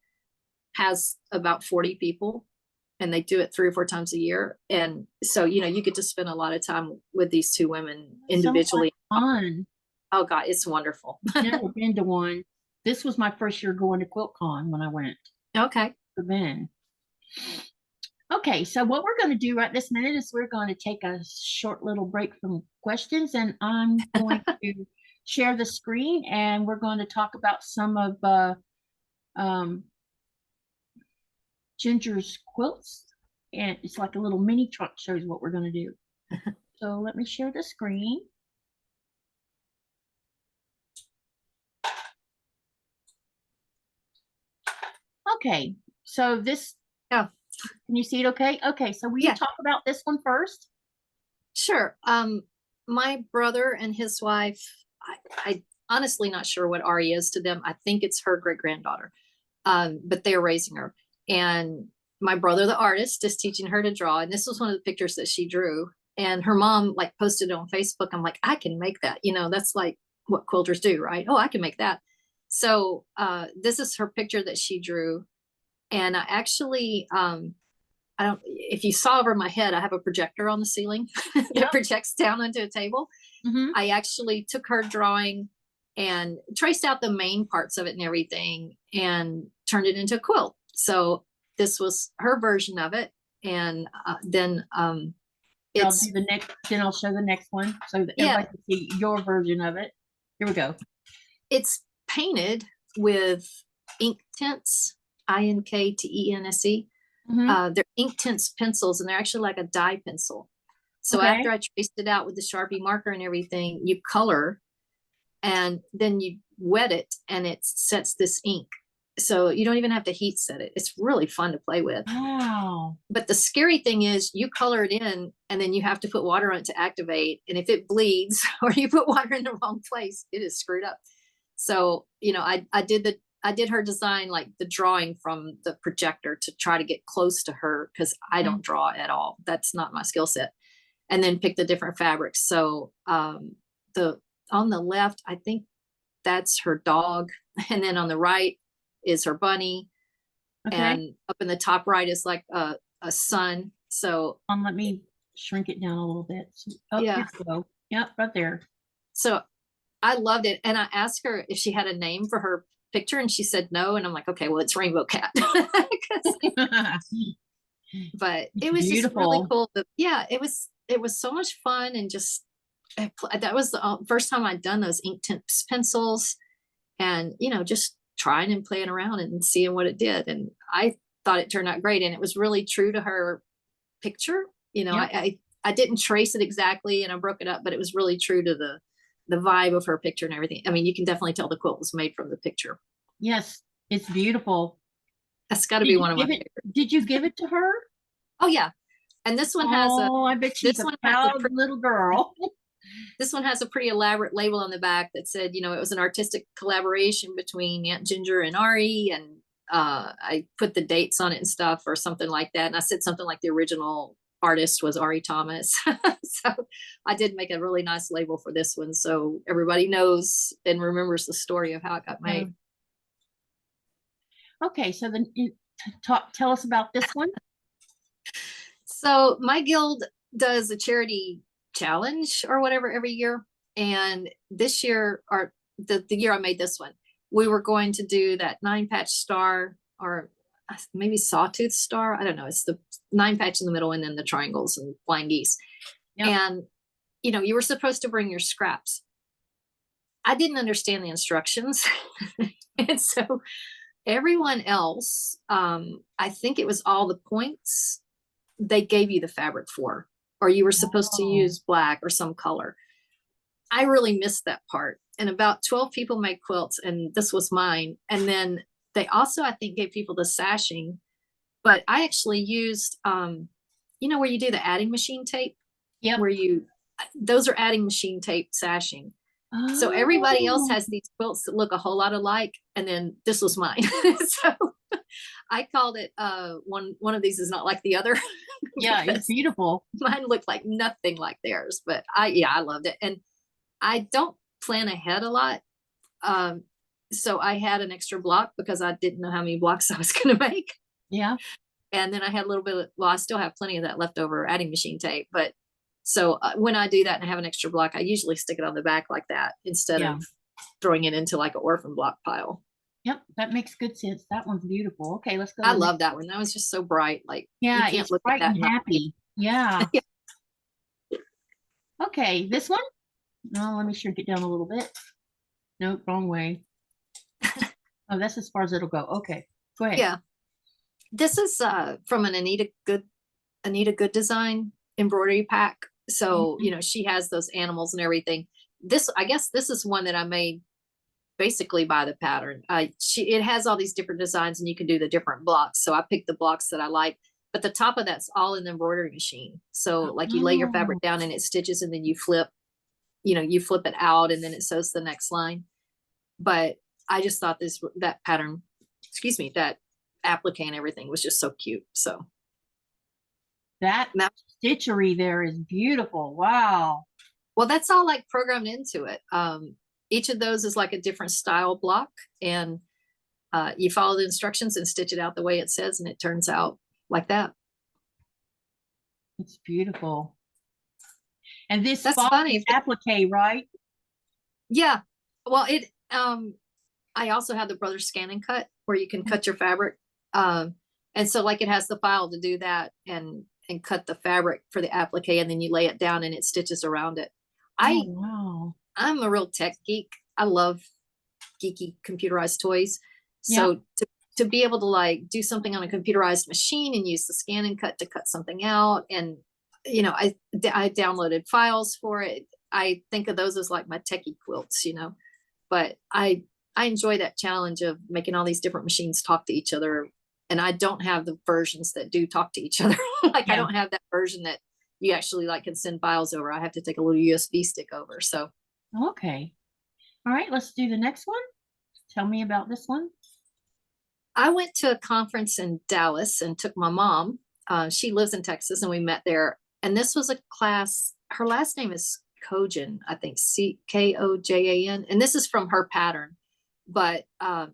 S2: has about 40 people and they do it 3 or 4 times a year. And so, you know, you get to spend a lot of time with these 2 women individually.
S1: So fun.
S2: Oh God, it's wonderful.
S1: I've never been to one. This was my first year going to QuiltCon when I went.
S2: Okay.
S1: Okay, so what we're going to do right this minute is we're going to take a short little break from questions, and I'm going to share the screen, and we're going to talk about some of Ginger's quilts, and it's like a little mini truck shows what we're going to do. So let me share the screen. Okay, so this, can you see it okay? Okay, so will you talk about this one first?
S2: Sure. My brother and his wife, I honestly not sure what Ari is to them. I think it's her great-granddaughter, but they're raising her. And my brother, the artist, is teaching her to draw. And this was one of the pictures that she drew. And her mom like posted it on Facebook. I'm like, I can make that. You know, that's like what quilters do, right? Oh, I can make that. So this is her picture that she drew. And I actually, if you saw over my head, I have a projector on the ceiling that projects down onto a table. I actually took her drawing and traced out the main parts of it and everything and turned it into a quilt. So this was her version of it. And then
S1: I'll do the next, then I'll show the next one so that everybody can see your version of it. Here we go. It's
S2: painted with ink tints, INKTENSE. They're ink tints pencils, and they're actually like a dye pencil. So after I traced it out with the Sharpie marker and everything, you color and then you wet it and it sets this ink. So you don't even have to heat set it. It's really fun to play with.
S1: Wow.
S2: But the scary thing is you color it in and then you have to put water on it to activate. And if it bleeds or you put water in the wrong place, it is screwed up. So, you know, I did her design, like the drawing from the projector to try to get close to her because I don't draw at all. That's not my skill set. And then pick the different fabrics. So on the left, I think that's her dog. And then on the right is her bunny. And up in the top right is like a sun. So
S1: let me shrink it down a little bit. Oh,
S2: Yeah.
S1: here we go. Yep, right there.
S2: So I loved it. And I asked her if she had a name for her picture, and she said no. And I'm like, okay, well, it's Rainbow Cat. But it was just really
S1: Beautiful.
S2: cool. But yeah, it was so much fun. And just that was the first time I'd done those ink tips pencils, and just trying and playing around and seeing what it did. And I thought it turned out great, and it was really true to her picture.
S1: Yep.
S2: I didn't trace it exactly, and I broke it up, but it was really true to the vibe of her picture and everything. I mean, you can definitely tell the quilt was made from the picture.
S1: Yes, it's beautiful.
S2: That's got to be one of my favorites.
S1: Did you give it to her?
S2: Oh yeah. And this one has
S1: I bet she's a proud little girl.
S2: This one has a pretty elaborate label on the back that said, it was an artistic collaboration between Aunt Ginger and Ari, and I put the dates on it and stuff, or something like that. And I said something like the original artist was Ari Thomas. So I did make a really nice label for this one, so everybody knows and remembers the story of how it got made.
S1: Okay, so then tell us about this one.
S2: So my guild does a charity challenge or whatever every year, and this year, or the year I made this one, we were going to do that 9-patch star, or maybe sawtooth star. I don't know. It's the 9-patch in the middle and then the triangles and flying geese. Yep. And you were supposed to bring your scraps. I didn't understand the instructions. And so everyone else, I think it was all the points, they gave you the fabric for, or you were supposed to use black or some color. I really missed that part. And about 12 people made quilts, and this was mine. And then they also, I think, gave people the sashing, but I actually used, where you do the adding machine tape. Yeah. Those are adding machine tape sashing. So everybody else has these quilts that look a whole lot alike, and then this was mine. So I called it one of these is not like the other.
S1: Yeah, it's beautiful.
S2: Mine looked like nothing like theirs, but I loved it. And I don't plan ahead a lot. So I had an extra block because I didn't know how many blocks I was going to make.
S1: Yeah.
S2: And then I had a little bit of, I still have plenty of that leftover adding machine tape, but so when I do that and I have an extra block, I usually stick it on the back like that instead of throwing it into like an orphan block pile.
S1: Yep, that makes good sense. That one's beautiful. Okay, let's go.
S2: I love that one. That was just so bright. Like,
S1: yeah, it's bright and happy. Yeah. Okay, this one. No, let me shrink it down a little bit. Nope, wrong way. Oh, that's as far as it'll go. Okay, go ahead.
S2: Yeah, this is from an Anita Good Design embroidery pack. So she has those animals and everything. I guess this is one that I made basically by the pattern. It has all these different designs, and you can do the different blocks. So I picked the blocks that I like, but the top of that's all in the embroidery machine. So like you lay your fabric down and it stitches, and then you flip it out, and then it sews the next line. But I just thought that pattern, that applique and everything was just so cute. So
S1: that stitchery there is beautiful. Wow.
S2: Well, that's all like programmed into it. Each of those is like a different style block, and you follow the instructions and stitch it out the way it says, and it turns out like that.
S1: It's beautiful. And that's
S2: funny.
S1: Applique, right?
S2: Yeah. Well, I also have the Brothers Scan and Cut where you can cut your fabric. And so like it has the file to do that and cut the fabric for the applique, and then you lay it down and it stitches around it.
S1: Wow.
S2: I'm a real tech geek. I love geeky computerized toys. So to be able to like do something on a computerized machine and use the scan and cut to cut something out, and I downloaded files for it. I think of those as like my techie quilts, but I enjoy that challenge of making all these different machines talk to each other. And I don't have the versions that do talk to each other. Like I don't have that version that you actually like can send files over. I have to take a little USB stick over. So
S1: okay. All right, let's do the next one. Tell me about this one.
S2: I went to a conference in Dallas and took my mom. She lives in Texas, and we met there. And this was a class. Her last name is Kojan, I think, Kojan. And this is from her pattern, but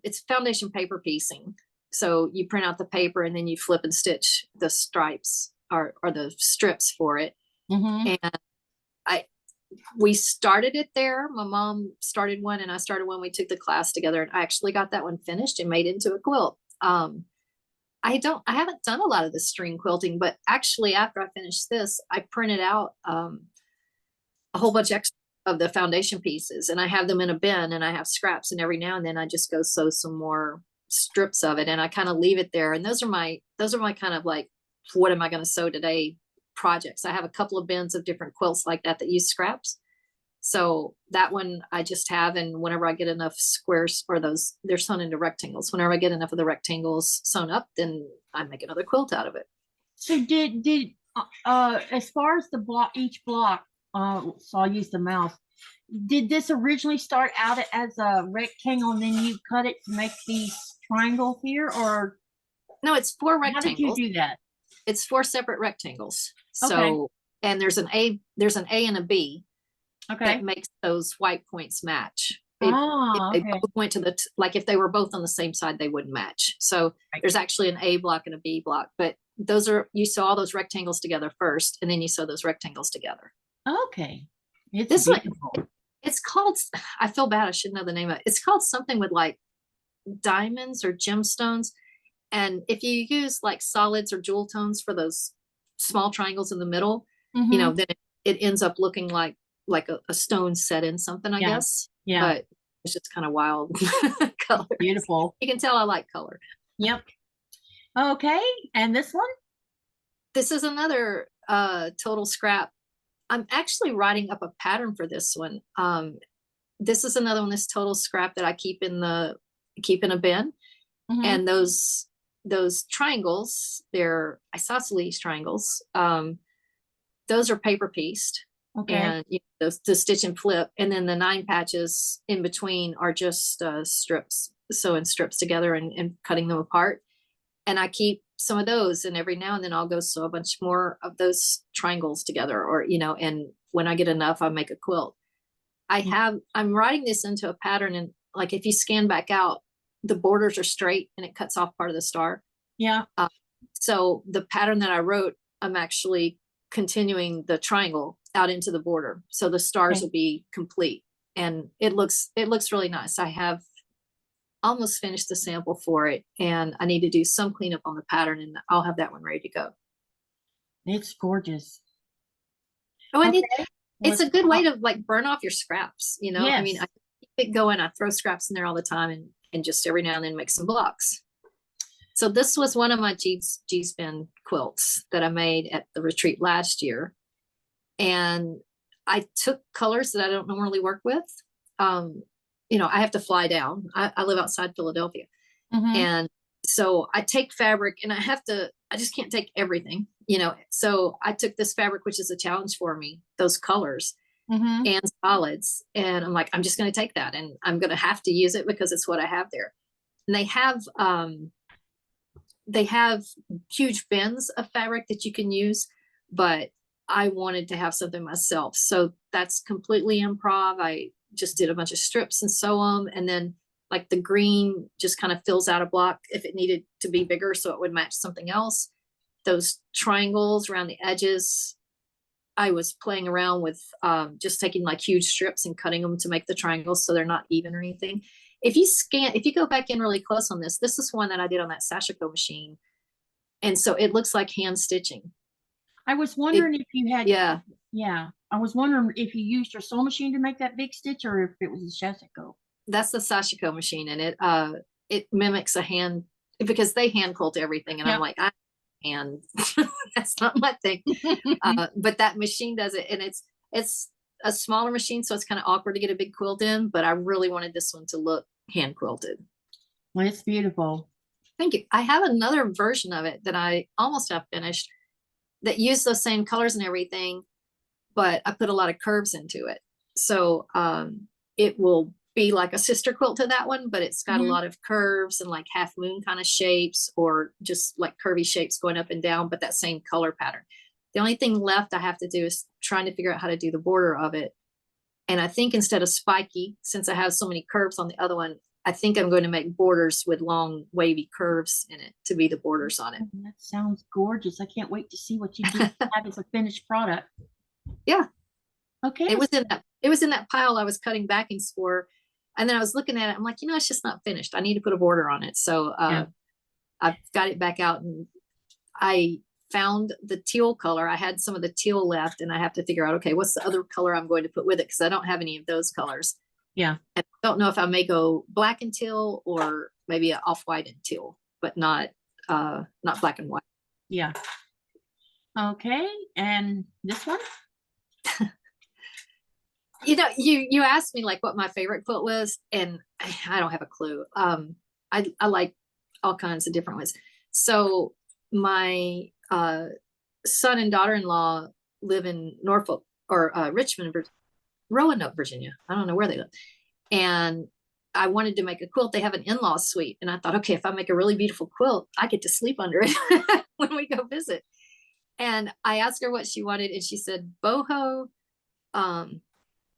S2: it's foundation paper piecing. So you print out the paper and then you flip and stitch the stripes or the strips for it.
S1: Mm-hmm.
S2: And we started it there. My mom started one and I started one. We took the class together and I actually got that one finished and made into a quilt. I haven't done a lot of the string quilting, but actually after I finished this, I printed out a whole bunch extra of the foundation pieces and I have them in a bin and I have scraps, and every now and then I just go sew some more strips of it and I kind of leave it there. And those are my kind of like, what am I going to sew today projects. I have a couple of bins of different quilts like that use scraps. So that one I just have, and whenever I get enough squares, or those, they're sewn into rectangles. Whenever I get enough of the rectangles sewn up, then I make another quilt out of it.
S1: So did as far as the block, each block, so I'll use the mouse. Did this originally start out as a rectangle and then you cut it to make these triangles here, or
S2: no? It's 4 rectangles.
S1: How did you do that?
S2: It's 4 separate rectangles. So,
S1: okay.
S2: And there's an A and a B.
S1: Okay.
S2: That makes those white points match.
S1: If
S2: they both went to like if they were both on the same side, they wouldn't match. So there's actually an A block and a B block, but those are, you sew all those rectangles together first, and then you sew those rectangles together.
S1: Okay. It's
S2: this
S1: beautiful.
S2: One, it's called, I feel bad, I should know the name of it. It's called something with like diamonds or gemstones. And if you use like solids or jewel tones for those small triangles in the middle, you know, then it ends up looking like a stone set in something, I guess.
S1: Yeah.
S2: But it's just kind of wild color.
S1: Beautiful.
S2: You can tell I like color.
S1: Yep. Okay. And this one?
S2: This is another total scrap. I'm actually writing up a pattern for this one. This is another one, this total scrap that I keep in a bin. And those triangles, they're isosceles triangles. Those are paper pieced. Okay. And you know, the stitch and flip, and then the 9 patches in between are just strips, sewing strips together and cutting them apart. And I keep some of those, and every now and then I'll go sew a bunch more of those triangles together, or you know, and when I get enough, I make a quilt. I'm writing this into a pattern, and like if you scan back out, the borders are straight and it cuts off part of the star. Yeah. So the pattern that I wrote, I'm actually continuing the triangle out into the border, so the stars will be complete, and it looks really nice. I have almost finished the sample for it, and I need to do some cleanup on the pattern, and I'll have that one ready to go. It's gorgeous. Oh, and it's a good way to like burn off your scraps, you know. Yes. I mean, I keep it going. I throw scraps in there all the time, and just every now and then make some blocks. So this was one of my G-spin quilts that I made at the retreat last year. And I took colors that I don't normally work with. You know, I have to fly down. I live outside Philadelphia. And so I take fabric, and I just can't take everything, you know. So I took this fabric, which is a challenge for me, those colors and solids. And I'm like, I'm just going to take that, and I'm going to have to use it because it's what I have there. And they have huge bins of fabric that you can use, but I wanted to have something myself. So that's completely improv. I just did a bunch of strips and sew them. And then like the green just kind of fills out a block if it needed to be bigger, so it would match something else. Those triangles around the edges, I was playing around with just taking like huge strips and cutting them to make the triangles so they're not even or anything. If you go back in really close on this is one that I did on that Sashiko machine. And so it looks like hand stitching. I was wondering if you had, yeah. I was wondering if you used your sewing machine to make that big stitch, or if it was a Sashiko. That's the Sashiko machine, and it mimics a hand, because they hand quilt everything, and I'm like, that's not my thing. But that machine does it, and it's a smaller machine, so it's kind of awkward to get a big quilt in. But I really wanted this one to look hand quilted. Well, it's beautiful. Thank you. I have another version of it that I almost have finished that used those same colors and everything, but I put a lot of curves into it. So it will be like a sister quilt to that one, but it's got a lot of curves and like half moon kind of shapes, or just like curvy shapes going up and down, but that same color pattern. The only thing left I have to do is trying to figure out how to do the border of it. And I think instead of spiky, since I have so many curves on the other one, I think I'm going to make borders with long wavy curves in it to be the borders on it. That sounds gorgeous. I can't wait to see what you do have as a finished product. Yeah.
S1: Okay.
S2: It was in that pile I was cutting backings for. And then I was looking at it. I'm like, it's just not finished. I need to put a border on it. So
S1: Yeah.
S2: I've got it back out, and I found the teal color. I had some of the teal left, and I have to figure out, okay, what's the other color I'm going to put with it? Because I don't have any of those colors.
S1: Yeah.
S2: And I don't know if I may go black and teal or maybe an off-white and teal, but not black and white.
S1: Yeah. Okay. And this one?
S2: You asked me like what my favorite quilt was, and I don't have a clue. I like all kinds of different ones. So my son and daughter-in-law live in Norfolk or Richmond, Roanoke, Virginia. I don't know where they live. And I wanted to make a quilt. They have an in-law suite. And I thought, okay, if I make a really beautiful quilt, I get to sleep under it when we go visit. And I asked her what she wanted, and she said boho,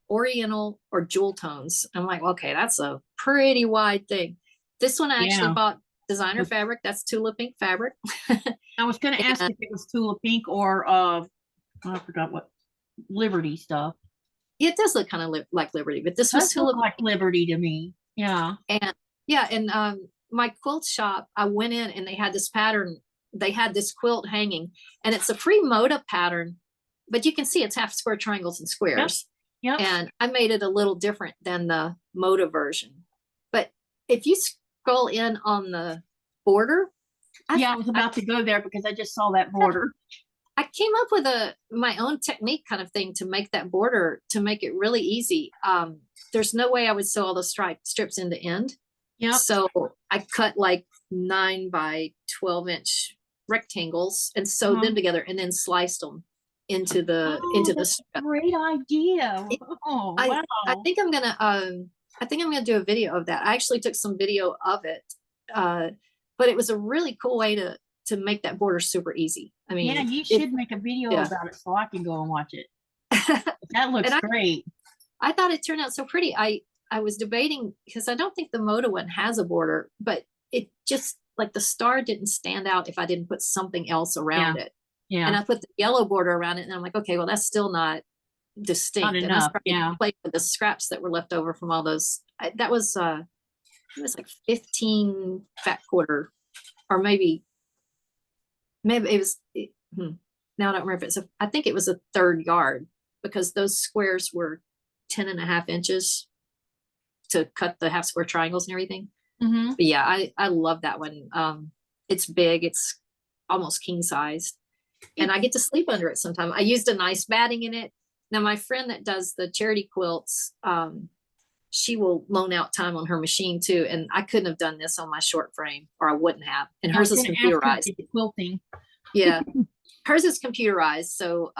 S2: oriental, or jewel tones. I'm like, okay, that's a pretty wide thing. This one I actually bought designer fabric. That's Tula Pink fabric.
S1: I was going to ask if it was Tula Pink or I forgot what, Liberty stuff.
S2: It does look kind of like Liberty, but this was Tula
S1: like Liberty to me. Yeah.
S2: And my quilt shop, I went in and they had this pattern. They had this quilt hanging, and it's a free Moda pattern, but you can see it's half square triangles and squares.
S1: Yep.
S2: And I made it a little different than the Moda version. But if you scroll in on the border.
S1: I was about to go there because I just saw that border.
S2: I came up with my own technique kind of thing to make that border, to make it really easy. There's no way I would sew all the strips end to end.
S1: Yeah.
S2: So I cut like 9 by 12 inch rectangles and sewed them together, and then sliced them into the strip.
S1: Great idea. Oh, wow.
S2: I think I'm gonna do a video of that. I actually took some video of it, but it was a really cool way to make that border super easy. I mean,
S1: yeah, you should make a video about it so I can go and watch it. That looks great.
S2: I thought it turned out so pretty. I was debating, because I don't think the Moda one has a border, but it just, like, the star didn't stand out if I didn't put something else around it. Yeah. And I put the yellow border around it, and I'm like, okay, well, that's still not distinct.
S1: Not enough.
S2: And I started to play with the scraps that were left over from all those. That was it was like 15 fat quarter, or maybe it was. Now I don't remember if I think it was a 1/3 yard, because those squares were 10.5 inches to cut the half square triangles and everything. But yeah, I love that one. It's big. It's almost king sized, and I get to sleep under it sometimes. I used a nice batting in it. Now my friend that does the charity quilts, she will loan out time on her machine too. And I couldn't have done this on my short frame, or I wouldn't have. And hers is computerized.
S1: Quilting.
S2: Yeah. Hers is computerized. So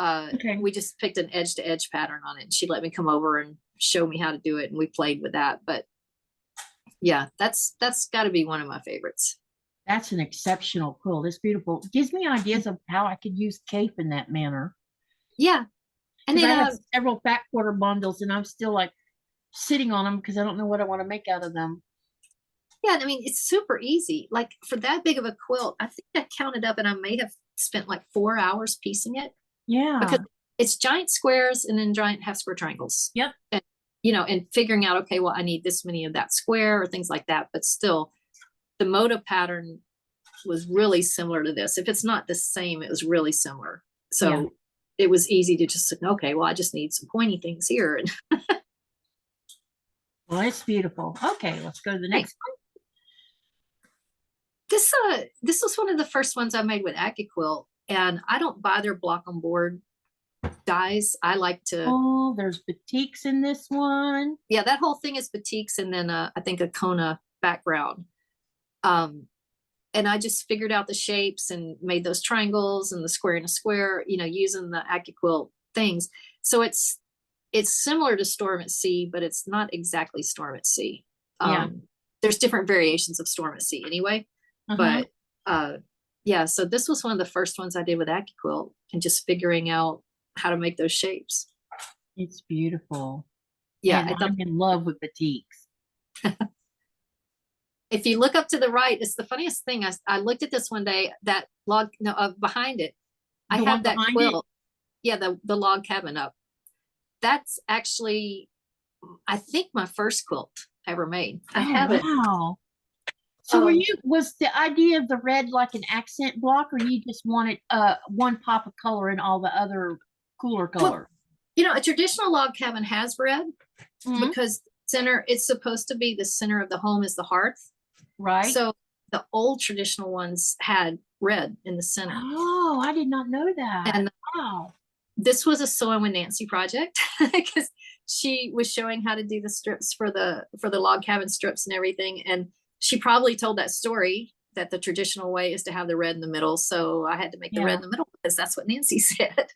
S2: we just picked an edge to edge pattern on it. And she let me come over and show me how to do it. And we played with that. But yeah, that's got to be one of my favorites.
S1: That's an exceptional quilt. It's beautiful. It gives me ideas of how I could use cape in that manner.
S2: Yeah. And then
S1: I have several fat quarter bundles, and I'm still like sitting on them because I don't know what I want to make out of them.
S2: Yeah, I mean, it's super easy. Like, for that big of a quilt, I think I counted up, and I may have spent like 4 hours piecing it.
S1: Yeah.
S2: Because it's giant squares and then giant half square triangles.
S1: Yep.
S2: And, and figuring out, okay, well, I need this many of that square or things like that. But still, the Moda pattern was really similar to this. If it's not the same, it was really similar. So it was easy to just say, okay, well, I just need some pointy things here. And
S1: well, it's beautiful. Okay, let's go to the next one.
S2: This was one of the first ones I made with AccuQuilt, and I don't buy their block on board dies. I like to.
S1: Oh, there's batiks in this one.
S2: Yeah, that whole thing is batiks, and then I think a Kona background. And I just figured out the shapes and made those triangles and the square and a square, using the AccuQuilt things. So it's similar to Storm at Sea, but it's not exactly Storm at Sea. There's different variations of Storm at Sea anyway. But yeah, so this was one of the first ones I did with AccuQuilt, and just figuring out how to make those shapes.
S1: It's beautiful.
S2: Yeah,
S1: and I'm in love with batiks.
S2: If you look up to the right, it's the funniest thing. I looked at this one day, that log behind it. I have that quilt. yeah, the log cabin up. That's actually, I think, my first quilt ever made. I have it.
S1: Wow. So was the idea of the red like an accent block, or you just wanted one pop of color and all the other cooler color?
S2: Well, a traditional log cabin has red because it's supposed to be the center of the home is the hearth.
S1: Right.
S2: So the old traditional ones had red in the center.
S1: Oh, I did not know that.
S2: And
S1: wow.
S2: This was a Sewing with Nancy project because she was showing how to do the strips for the log cabin strips and everything. And she probably told that story that the traditional way is to have the red in the middle. So I had to make the red in the middle because that's what Nancy said.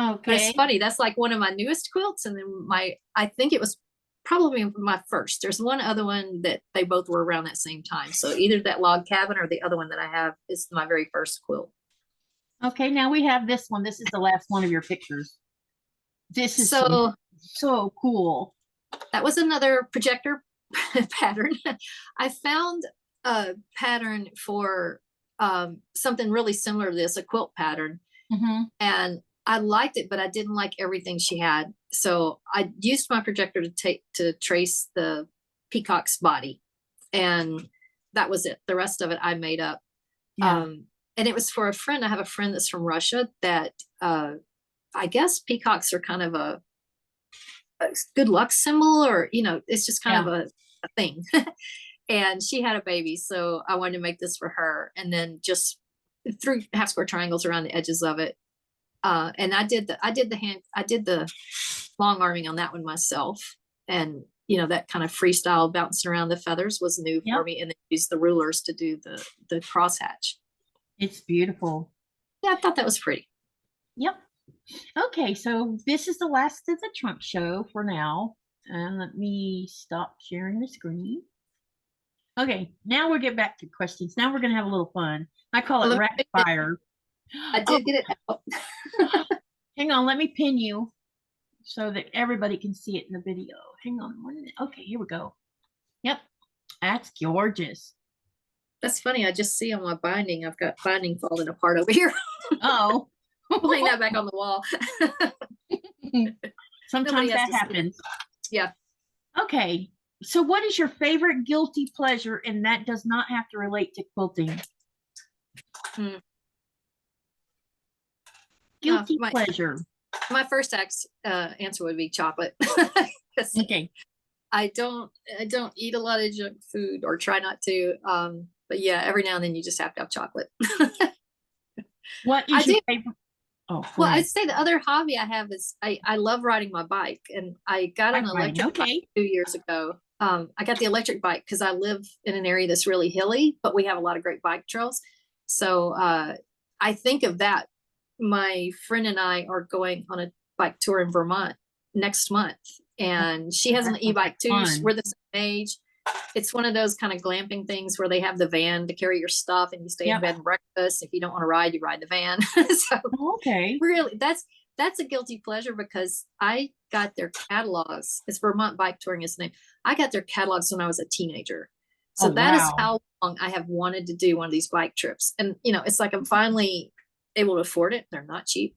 S1: Okay.
S2: But it's funny. That's like one of my newest quilts. And then I think it was probably my first. There's one other one that they both were around that same time. So either that log cabin or the other one that I have is my very first quilt.
S1: Okay, now we have this one. This is the last one of your pictures. This is so cool.
S2: That was another projector pattern. I found a pattern for something really similar to this, a quilt pattern. And I liked it, but I didn't like everything she had. So I used my projector to trace the peacock's body. And that was it. The rest of it I made up.
S1: Yeah.
S2: And it was for a friend. I have a friend that's from Russia that I guess peacocks are kind of a good luck symbol, or, it's just kind of a thing. And she had a baby. So I wanted to make this for her. And then just threw half square triangles around the edges of it. And I did the long arming on that one myself. And, that kind of freestyle bouncing around the feathers was new for me. And then used the rulers to do the crosshatch.
S1: It's beautiful.
S2: Yeah, I thought that was pretty.
S1: Yep. Okay, so this is the last of the trunk show for now. And let me stop sharing the screen. Okay, now we'll get back to questions. Now we're going to have a little fun. I call it rapid fire.
S2: I did get it out.
S1: Hang on, let me pin you so that everybody can see it in the video. Hang on one minute. Okay, here we go. Yep, that's gorgeous.
S2: That's funny. I just see on my binding, I've got binding falling apart over here.
S1: Oh.
S2: We'll hang that back on the wall.
S1: Sometimes that happens.
S2: Yeah.
S1: Okay. So what is your favorite guilty pleasure? And that does not have to relate to quilting. Guilty pleasure.
S2: My first answer would be chocolate.
S1: Okay.
S2: I don't eat a lot of junk food, or try not to. But yeah, every now and then you just have to have chocolate.
S1: What is your favorite? Oh,
S2: well, I'd say the other hobby I have is I love riding my bike, and I got an electric bike 2 years ago. I got the electric bike because I live in an area that's really hilly, but we have a lot of great bike trails. So I think of that. My friend and I are going on a bike tour in Vermont next month, and she has an e-bike too. We're the same age. It's one of those kind of glamping things where they have the van to carry your stuff, and you stay in bed and breakfast. If you don't want to ride, you ride the van. So really, that's a guilty pleasure because I got their catalogs. It's Vermont Bike Touring is the name. I got their catalogs when I was a teenager. So that is how long I have wanted to do one of these bike trips. And, it's like I'm finally able to afford it. They're not cheap.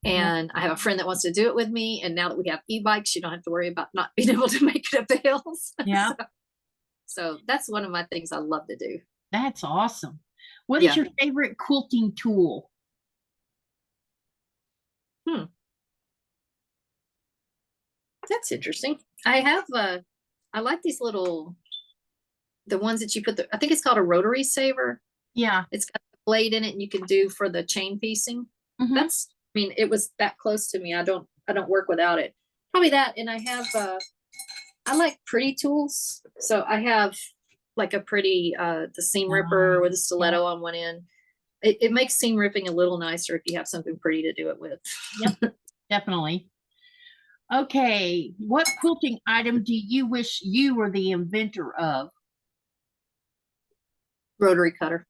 S2: And I have a friend that wants to do it with me. And now that we have e-bikes, you don't have to worry about not being able to make it up the hills.
S1: Yeah.
S2: So that's one of my things I love to do.
S1: That's awesome. What is your favorite quilting tool?
S2: That's interesting. I have I like these little, the ones that you put I think it's called a rotary saver. Yeah. It's got a blade in it, and you can do for the chain piecing. It was that close to me. I don't work without it. Probably that. And I have I like pretty tools. So I have like a pretty the seam ripper with a stiletto on one end. It makes seam ripping a little nicer if you have something pretty to do it with.
S1: Yep, definitely. Okay, what quilting item do you wish you were the inventor of?
S2: Rotary cutter.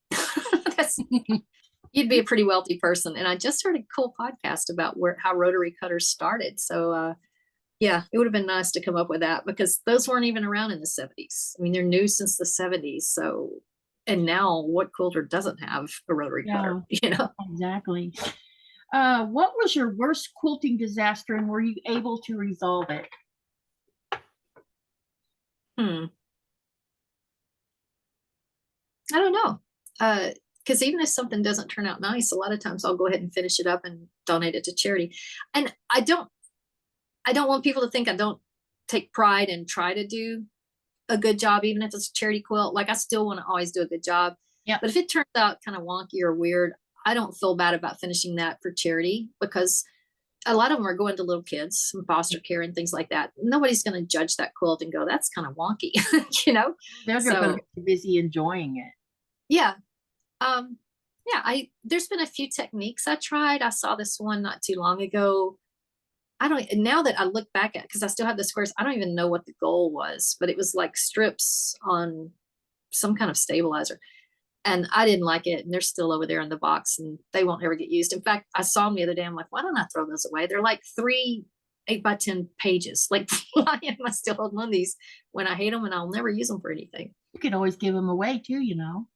S2: You'd be a pretty wealthy person. And I just heard a cool podcast about how rotary cutters started. So yeah, it would have been nice to come up with that, because those weren't even around in the 70s. I mean, they're new since the 70s. So, and now what quilter doesn't have a rotary cutter,
S1: Exactly. What was your worst quilting disaster and were you able to resolve it?
S2: I don't know. Because even if something doesn't turn out nice, a lot of times I'll go ahead and finish it up and donate it to charity. And I don't want people to think I don't take pride and try to do a good job, even if it's a charity quilt. Like, I still want to always do a good job.
S1: Yeah.
S2: But if it turns out kind of wonky or weird, I don't feel bad about finishing that for charity, because a lot of them are going to little kids and foster care and things like that. Nobody's going to judge that quilt and go, that's kind of wonky, you know?
S1: They're going to be busy enjoying it.
S2: Yeah. Yeah, there's been a few techniques I tried. I saw this one not too long ago. Now that I look back at, because I still have the squares, I don't even know what the goal was, but it was like strips on some kind of stabilizer. And I didn't like it. And they're still over there in the box and they won't ever get used. In fact, I saw them the other day. I'm like, why don't I throw those away? They're like 3 8x10 pages. Like, why am I still holding on these when I hate them and I'll never use them for anything?
S1: You could always give them away too, you know?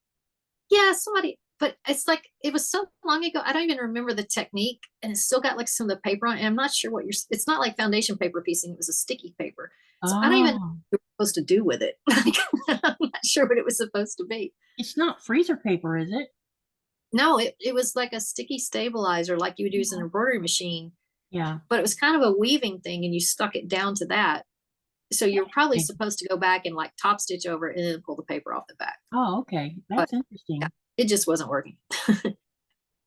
S2: Yeah, somebody, but it's like, it was so long ago. I don't even remember the technique, and it's still got like some of the paper on it. And I'm not sure what it's not like foundation paper piecing. It was a sticky paper. So I don't even know what you're supposed to do with it. I'm not sure what it was supposed to be.
S1: It's not freezer paper, is it?
S2: No, it was like a sticky stabilizer, like you would use an embroidery machine.
S1: Yeah.
S2: But it was kind of a weaving thing, and you stuck it down to that. So you're probably supposed to go back and like top stitch over it and then pull the paper off the back.
S1: Oh, okay. That's interesting.
S2: Yeah, it just wasn't working.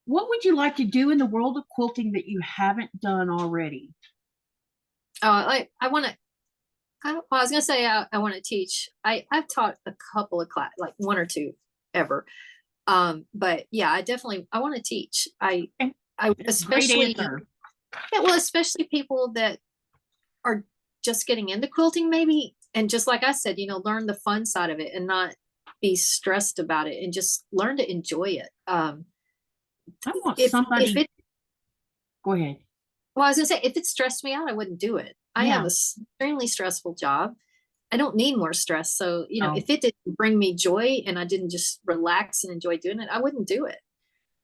S1: What would you like to do in the world of quilting that you haven't done already?
S2: I want to, I was going to say, I want to teach. I've taught a couple of class, like 1 or 2 ever. But yeah, I want to teach. I especially, yeah, well, especially people that are just getting into quilting maybe. And just like I said, learn the fun side of it and not be stressed about it and just learn to enjoy it.
S1: I want somebody. Go ahead.
S2: Well, I was gonna say, if it stressed me out, I wouldn't do it. I have an extremely stressful job. I don't need more stress. So, if it didn't bring me joy and I didn't just relax and enjoy doing it, I wouldn't do it.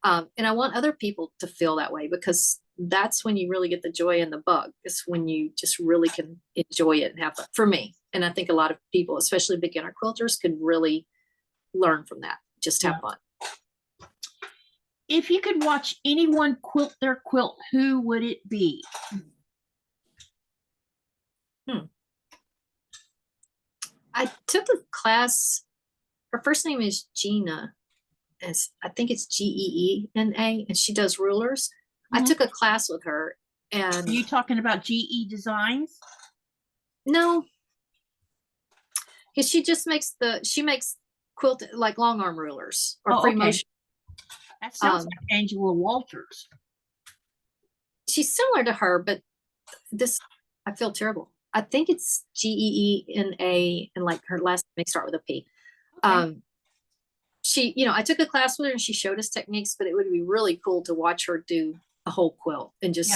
S2: And I want other people to feel that way, because that's when you really get the joy and the bug. It's when you just really can enjoy it and have fun. For me, and I think a lot of people, especially beginner quilters, could really learn from that. Just have fun.
S1: If you could watch anyone quilt their quilt, who would it be?
S2: I took a class. Her first name is Gina. I think it's Geena, and she does rulers. I took a class with her. And
S1: are you talking about GE Designs?
S2: No, because she just makes quilt, like long arm rulers or free motion.
S1: That sounds like Angela Walters.
S2: She's similar to her, but I feel terrible. I think it's Geena, and like her last name may start with a P. Okay. I took a class with her and she showed us techniques, but it would be really cool to watch her do a whole quilt and just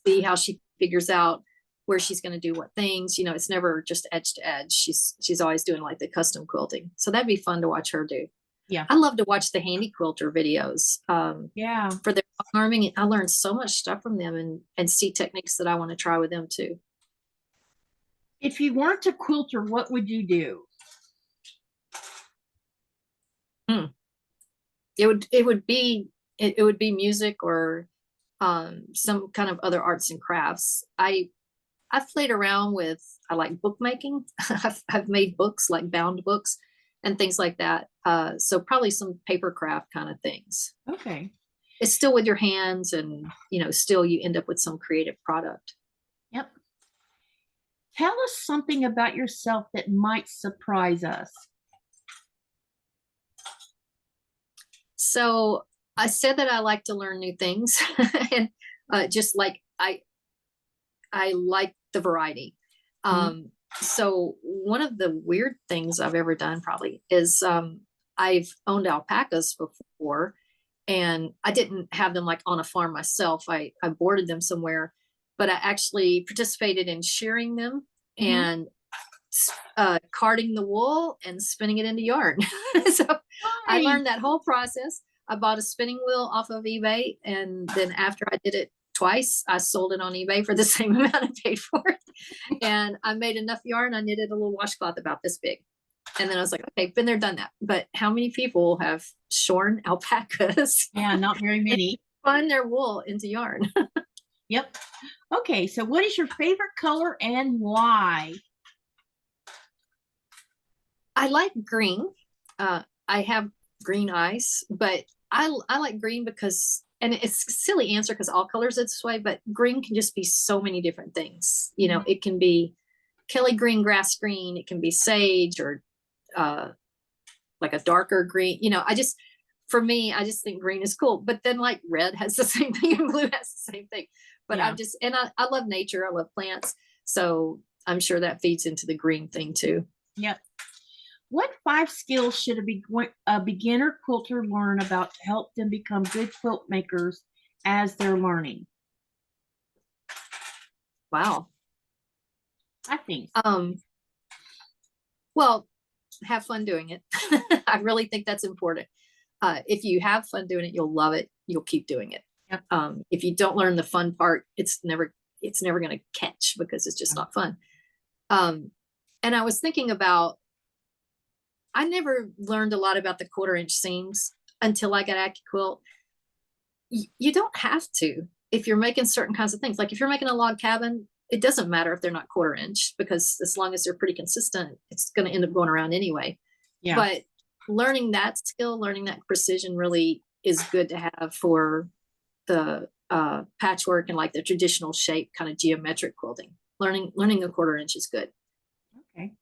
S2: see how she figures out where she's going to do what things. It's never just edge to edge. She's always doing like the custom quilting. So that'd be fun to watch her do.
S1: Yeah.
S2: I love to watch the handy quilter videos. For their arming. I learned so much stuff from them and see techniques that I want to try with them too.
S1: If you weren't a quilter, what would you do?
S2: It would be music or some kind of other arts and crafts. I've played around with, I like bookmaking. I've made books, like bound books and things like that. So probably some paper craft kind of things.
S1: Okay.
S2: It's still with your hands and, still you end up with some creative product.
S1: Yep. Tell us something about yourself that might surprise us.
S2: So I said that I like to learn new things and just like I like the variety. So one of the weird things I've ever done probably is I've owned alpacas before, and I didn't have them like on a farm myself. I boarded them somewhere, but I actually participated in shearing them and carding the wool and spinning it into yarn. So I learned that whole process. I bought a spinning wheel off of eBay, and then after I did it twice, I sold it on eBay for the same amount I paid for it. And I made enough yarn. I knitted a little washcloth about this big. And then I was like, okay, been there, done that. But how many people have shorn alpacas?
S1: Yeah, not very many.
S2: Spun their wool into yarn.
S1: Yep. Okay, so what is your favorite color and why?
S2: I like green. I have green eyes, but I like green because, and it's a silly answer because all colors are this way, but green can just be so many different things. You know, it can be Kelly green, grass green. It can be sage or like a darker green. You know, for me, I just think green is cool. But then like red has the same thing and blue has the same thing. But
S1: Yeah.
S2: I love nature. I love plants. So I'm sure that feeds into the green thing too.
S1: Yep. What 5 skills should a beginner quilter learn about to help them become good quilt makers as they're learning?
S2: Wow.
S1: I think.
S2: Well, have fun doing it. I really think that's important. If you have fun doing it, you'll love it. You'll keep doing it.
S1: Yep.
S2: If you don't learn the fun part, it's never going to catch because it's just not fun. And I was thinking about, I never learned a lot about the 1/4 inch seams until I got AccuQuilt. You don't have to if you're making certain kinds of things. Like if you're making a log cabin, it doesn't matter if they're not 1/4 inch because as long as they're pretty consistent, it's going to end up going around anyway.
S1: Yeah.
S2: But learning that skill, learning that precision really is good to have for the patchwork and like the traditional shape kind of geometric quilting. Learning a 1/4 inch is good.
S1: Okay.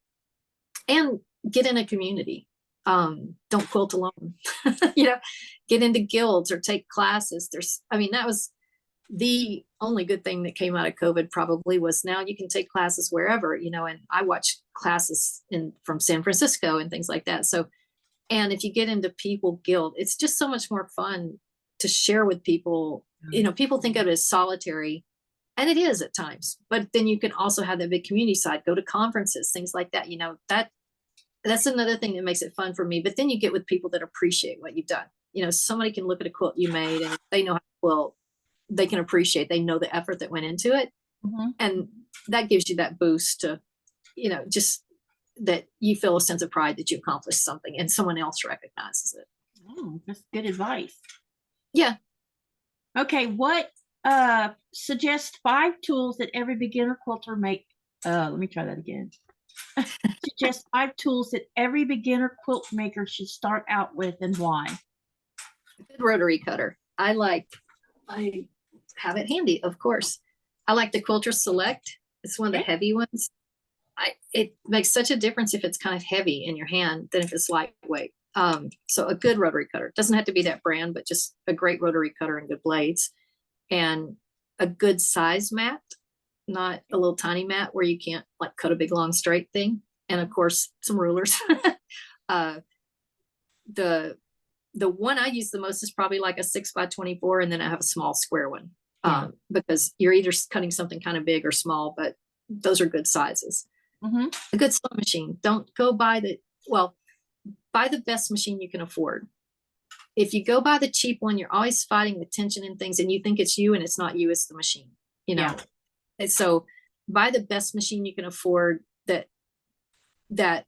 S2: And get in a community. Don't quilt alone. You know, get into guilds or take classes. That was the only good thing that came out of COVID probably was now you can take classes wherever, you know, and I watch classes from San Francisco and things like that. So, and if you get into people guild, it's just so much more fun to share with people. You know, people think of it as solitary, and it is at times, but then you can also have that big community side, go to conferences, things like that. You know, that's another thing that makes it fun for me. But then you get with people that appreciate what you've done. You know, somebody can look at a quilt you made and they know how to quilt. They can appreciate, they know the effort that went into it. And that gives you that boost to, you know, just that you feel a sense of pride that you accomplished something and someone else recognizes it.
S1: Oh, that's good advice.
S2: Yeah.
S1: Okay, what suggest 5 tools that every beginner quilter let me try that again. Suggest 5 tools that every beginner quilt maker should start out with and why.
S2: Good rotary cutter. I have it handy, of course. I like the Quilter Select. It's one of the heavy ones. It makes such a difference if it's kind of heavy in your hand than if it's lightweight. So a good rotary cutter. Doesn't have to be that brand, but just a great rotary cutter and good blades. And a good size mat, not a little tiny mat where you can't like cut a big long straight thing. And of course, some rulers. The one I use the most is probably like a 6x24, and then I have a small square one. Because you're either cutting something kind of big or small, but those are good sizes. A good sewing machine. Don't go buy buy the best machine you can afford. If you go buy the cheap one, you're always fighting with tension and things, and you think it's you and it's not you, it's the machine, you know? And so buy the best machine you can afford that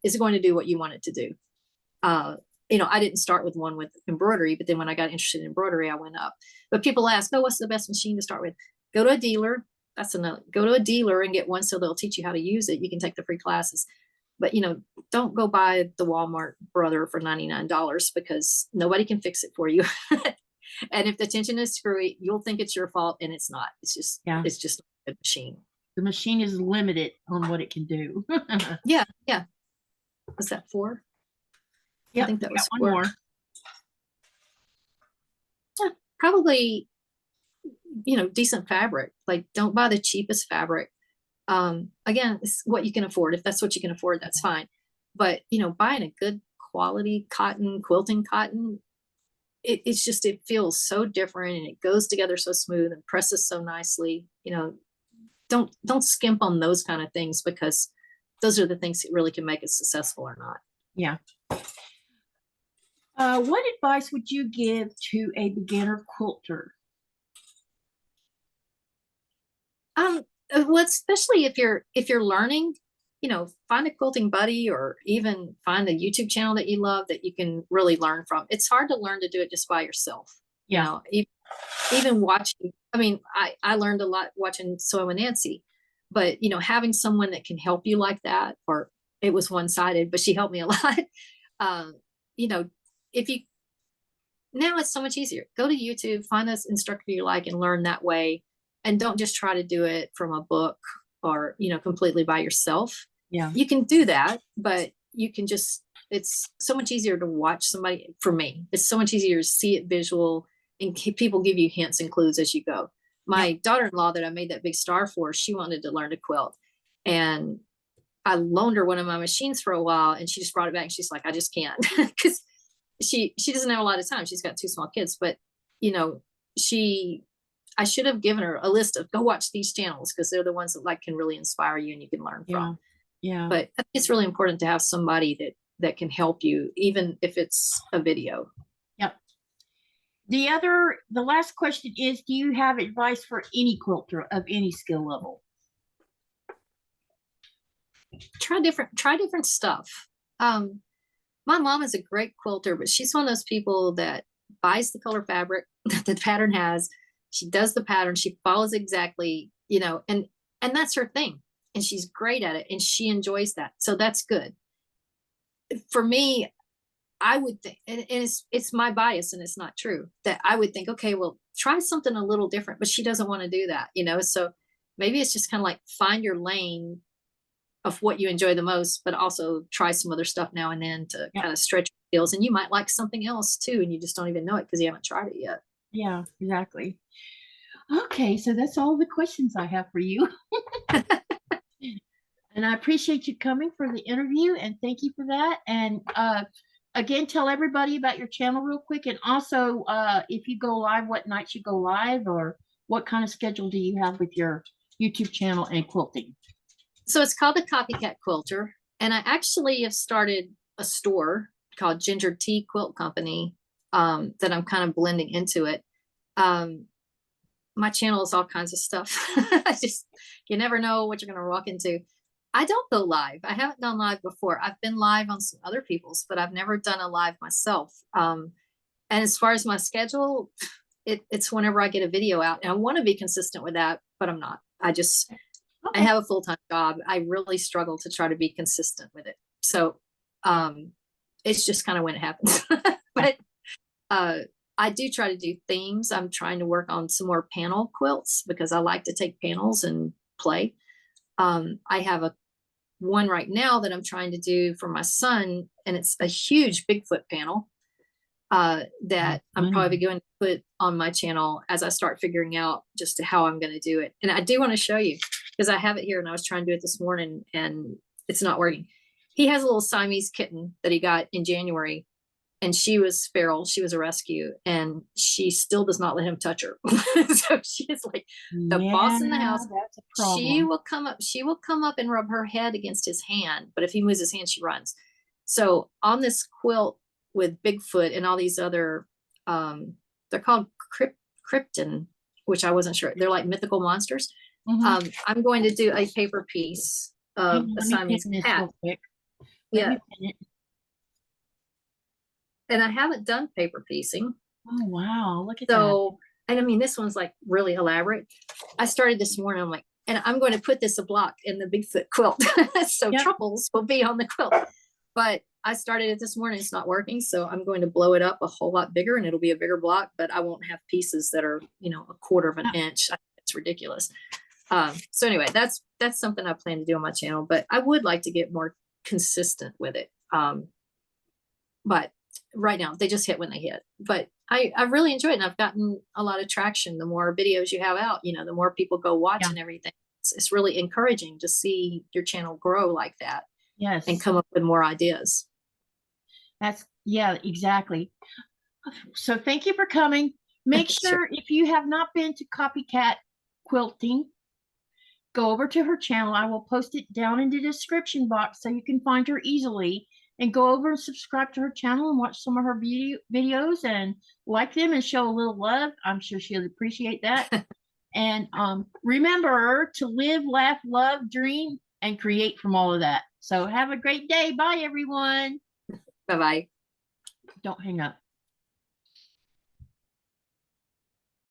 S2: is going to do what you want it to do. You know, I didn't start with one with embroidery, but then when I got interested in embroidery, I went up. But people ask, oh, what's the best machine to start with? Go to a dealer. Go to a dealer and get one so they'll teach you how to use it. You can take the free classes. But, you know, don't go buy the Walmart brother for $99 because nobody can fix it for you. And if the tension is screwy, you'll think it's your fault, and it's not. It's just a machine.
S1: The machine is limited on what it can do.
S2: Yeah. Was that 4?
S1: Yep,
S2: I think that was
S1: 1
S2: 4.
S1: more.
S2: Yeah, probably, you know, decent fabric. Like, don't buy the cheapest fabric. Again, it's what you can afford. If that's what you can afford, that's fine. But, you know, buying a good quality cotton, quilting cotton, it feels so different, and it goes together so smooth and presses so nicely. You know, don't skimp on those kind of things, because those are the things that really can make it successful or not.
S1: Yeah. What advice would you give to a beginner quilter?
S2: Well, especially if you're learning, find a quilting buddy or even find a YouTube channel that you love that you can really learn from. It's hard to learn to do it just by yourself.
S1: Yeah.
S2: Even watching, I mean, I learned a lot watching Sew and Nancy, but having someone that can help you like that, or it was one-sided, but she helped me a lot. Um, you know, if you now it's so much easier. Go to YouTube, find an instructor you like and learn that way. And don't just try to do it from a book or, completely by yourself.
S1: Yeah.
S2: You can do that, but you can just, it's so much easier to watch somebody. For me, it's so much easier to see it visual and people give you hints and clues as you go. My daughter-in-law that I made that big star for, she wanted to learn to quilt. And I loaned her one of my machines for a while and she just brought it back and she's like, I just can't. Because she doesn't have a lot of time. She's got 2 small kids, but I should have given her a list of go watch these channels because they're the ones that can really inspire you and you can learn from.
S1: Yeah.
S2: But I think it's really important to have somebody that can help you, even if it's a video.
S1: Yep. The last question is, do you have advice for any quilter of any skill level?
S2: Try different stuff. My mom is a great quilter, but she's one of those people that buys the color fabric that the pattern has. She does the pattern. She follows exactly, and that's her thing. And she's great at it and she enjoys that. So that's good. For me, I would think, and it's my bias and it's not true, that I would think, okay, well, try something a little different, but she doesn't want to do that, So maybe it's just kind of like find your lane of what you enjoy the most, but also try some other stuff now and then to kind of stretch your skills. And you might like something else too, and you just don't even know it because you haven't tried it yet.
S1: Yeah, exactly. Okay, so that's all the questions I have for you. And I appreciate you coming for the interview and thank you for that. And again, tell everybody about your channel real quick. And also, if you go live, what nights you go live or what kind of schedule do you have with your YouTube channel and quilting?
S2: So it's called the Copy Cat Quilter. And I actually have started a store called Ginger Tea Quilt Company that I'm kind of blending into it. My channel is all kinds of stuff. You never know what you're going to walk into. I don't go live. I haven't done live before. I've been live on some other people's, but I've never done a live myself. And as far as my schedule, it's whenever I get a video out. And I want to be consistent with that, but I'm not. I have a full-time job. I really struggle to try to be consistent with it. So it's just kind of when it happens. But I do try to do themes. I'm trying to work on some more panel quilts because I like to take panels and play. I have one right now that I'm trying to do for my son, and it's a huge Bigfoot panel that I'm probably going to put on my channel as I start figuring out just how I'm going to do it. And I do want to show you because I have it here and I was trying to do it this morning and it's not working. He has a little Siamese kitten that he got in January and she was feral. She was a rescue and she still does not let him touch her. So she is like the boss in the house. She will come up and rub her head against his hand. But if he moves his hand, she runs. So on this quilt with Bigfoot and all these other, they're called crypton, which I wasn't sure. They're like mythical monsters. I'm going to do a paper piece of a Siamese cat. Yeah. And I haven't done paper piecing.
S1: Oh, wow. Look at
S2: that. And I mean, this one's like really elaborate. I started this morning. I'm like, and I'm going to put this a block in the Bigfoot quilt. So Truffles will be on the quilt. But I started it this morning. It's not working. So I'm going to blow it up a whole lot bigger and it'll be a bigger block, but I won't have pieces that are, a quarter of an inch. It's ridiculous. So anyway, that's something I plan to do on my channel, but I would like to get more consistent with it. But right now they just hit when they hit, but I really enjoy it. And I've gotten a lot of traction. The more videos you have out, the more people go watch and everything. It's really encouraging to see your channel grow like that.
S1: Yes.
S2: And come up with more ideas.
S1: Exactly. So thank you for coming. Make sure if you have not been to Copy Cat Quilting, go over to her channel. I will post it down in the description box so you can find her easily. and go over and subscribe to her channel and watch some of her videos and like them and show a little love. I'm sure she'll appreciate that. And remember to live, laugh, love, dream, and create from all of that. So have a great day. Bye, everyone.
S2: Bye-bye.
S1: Don't hang up.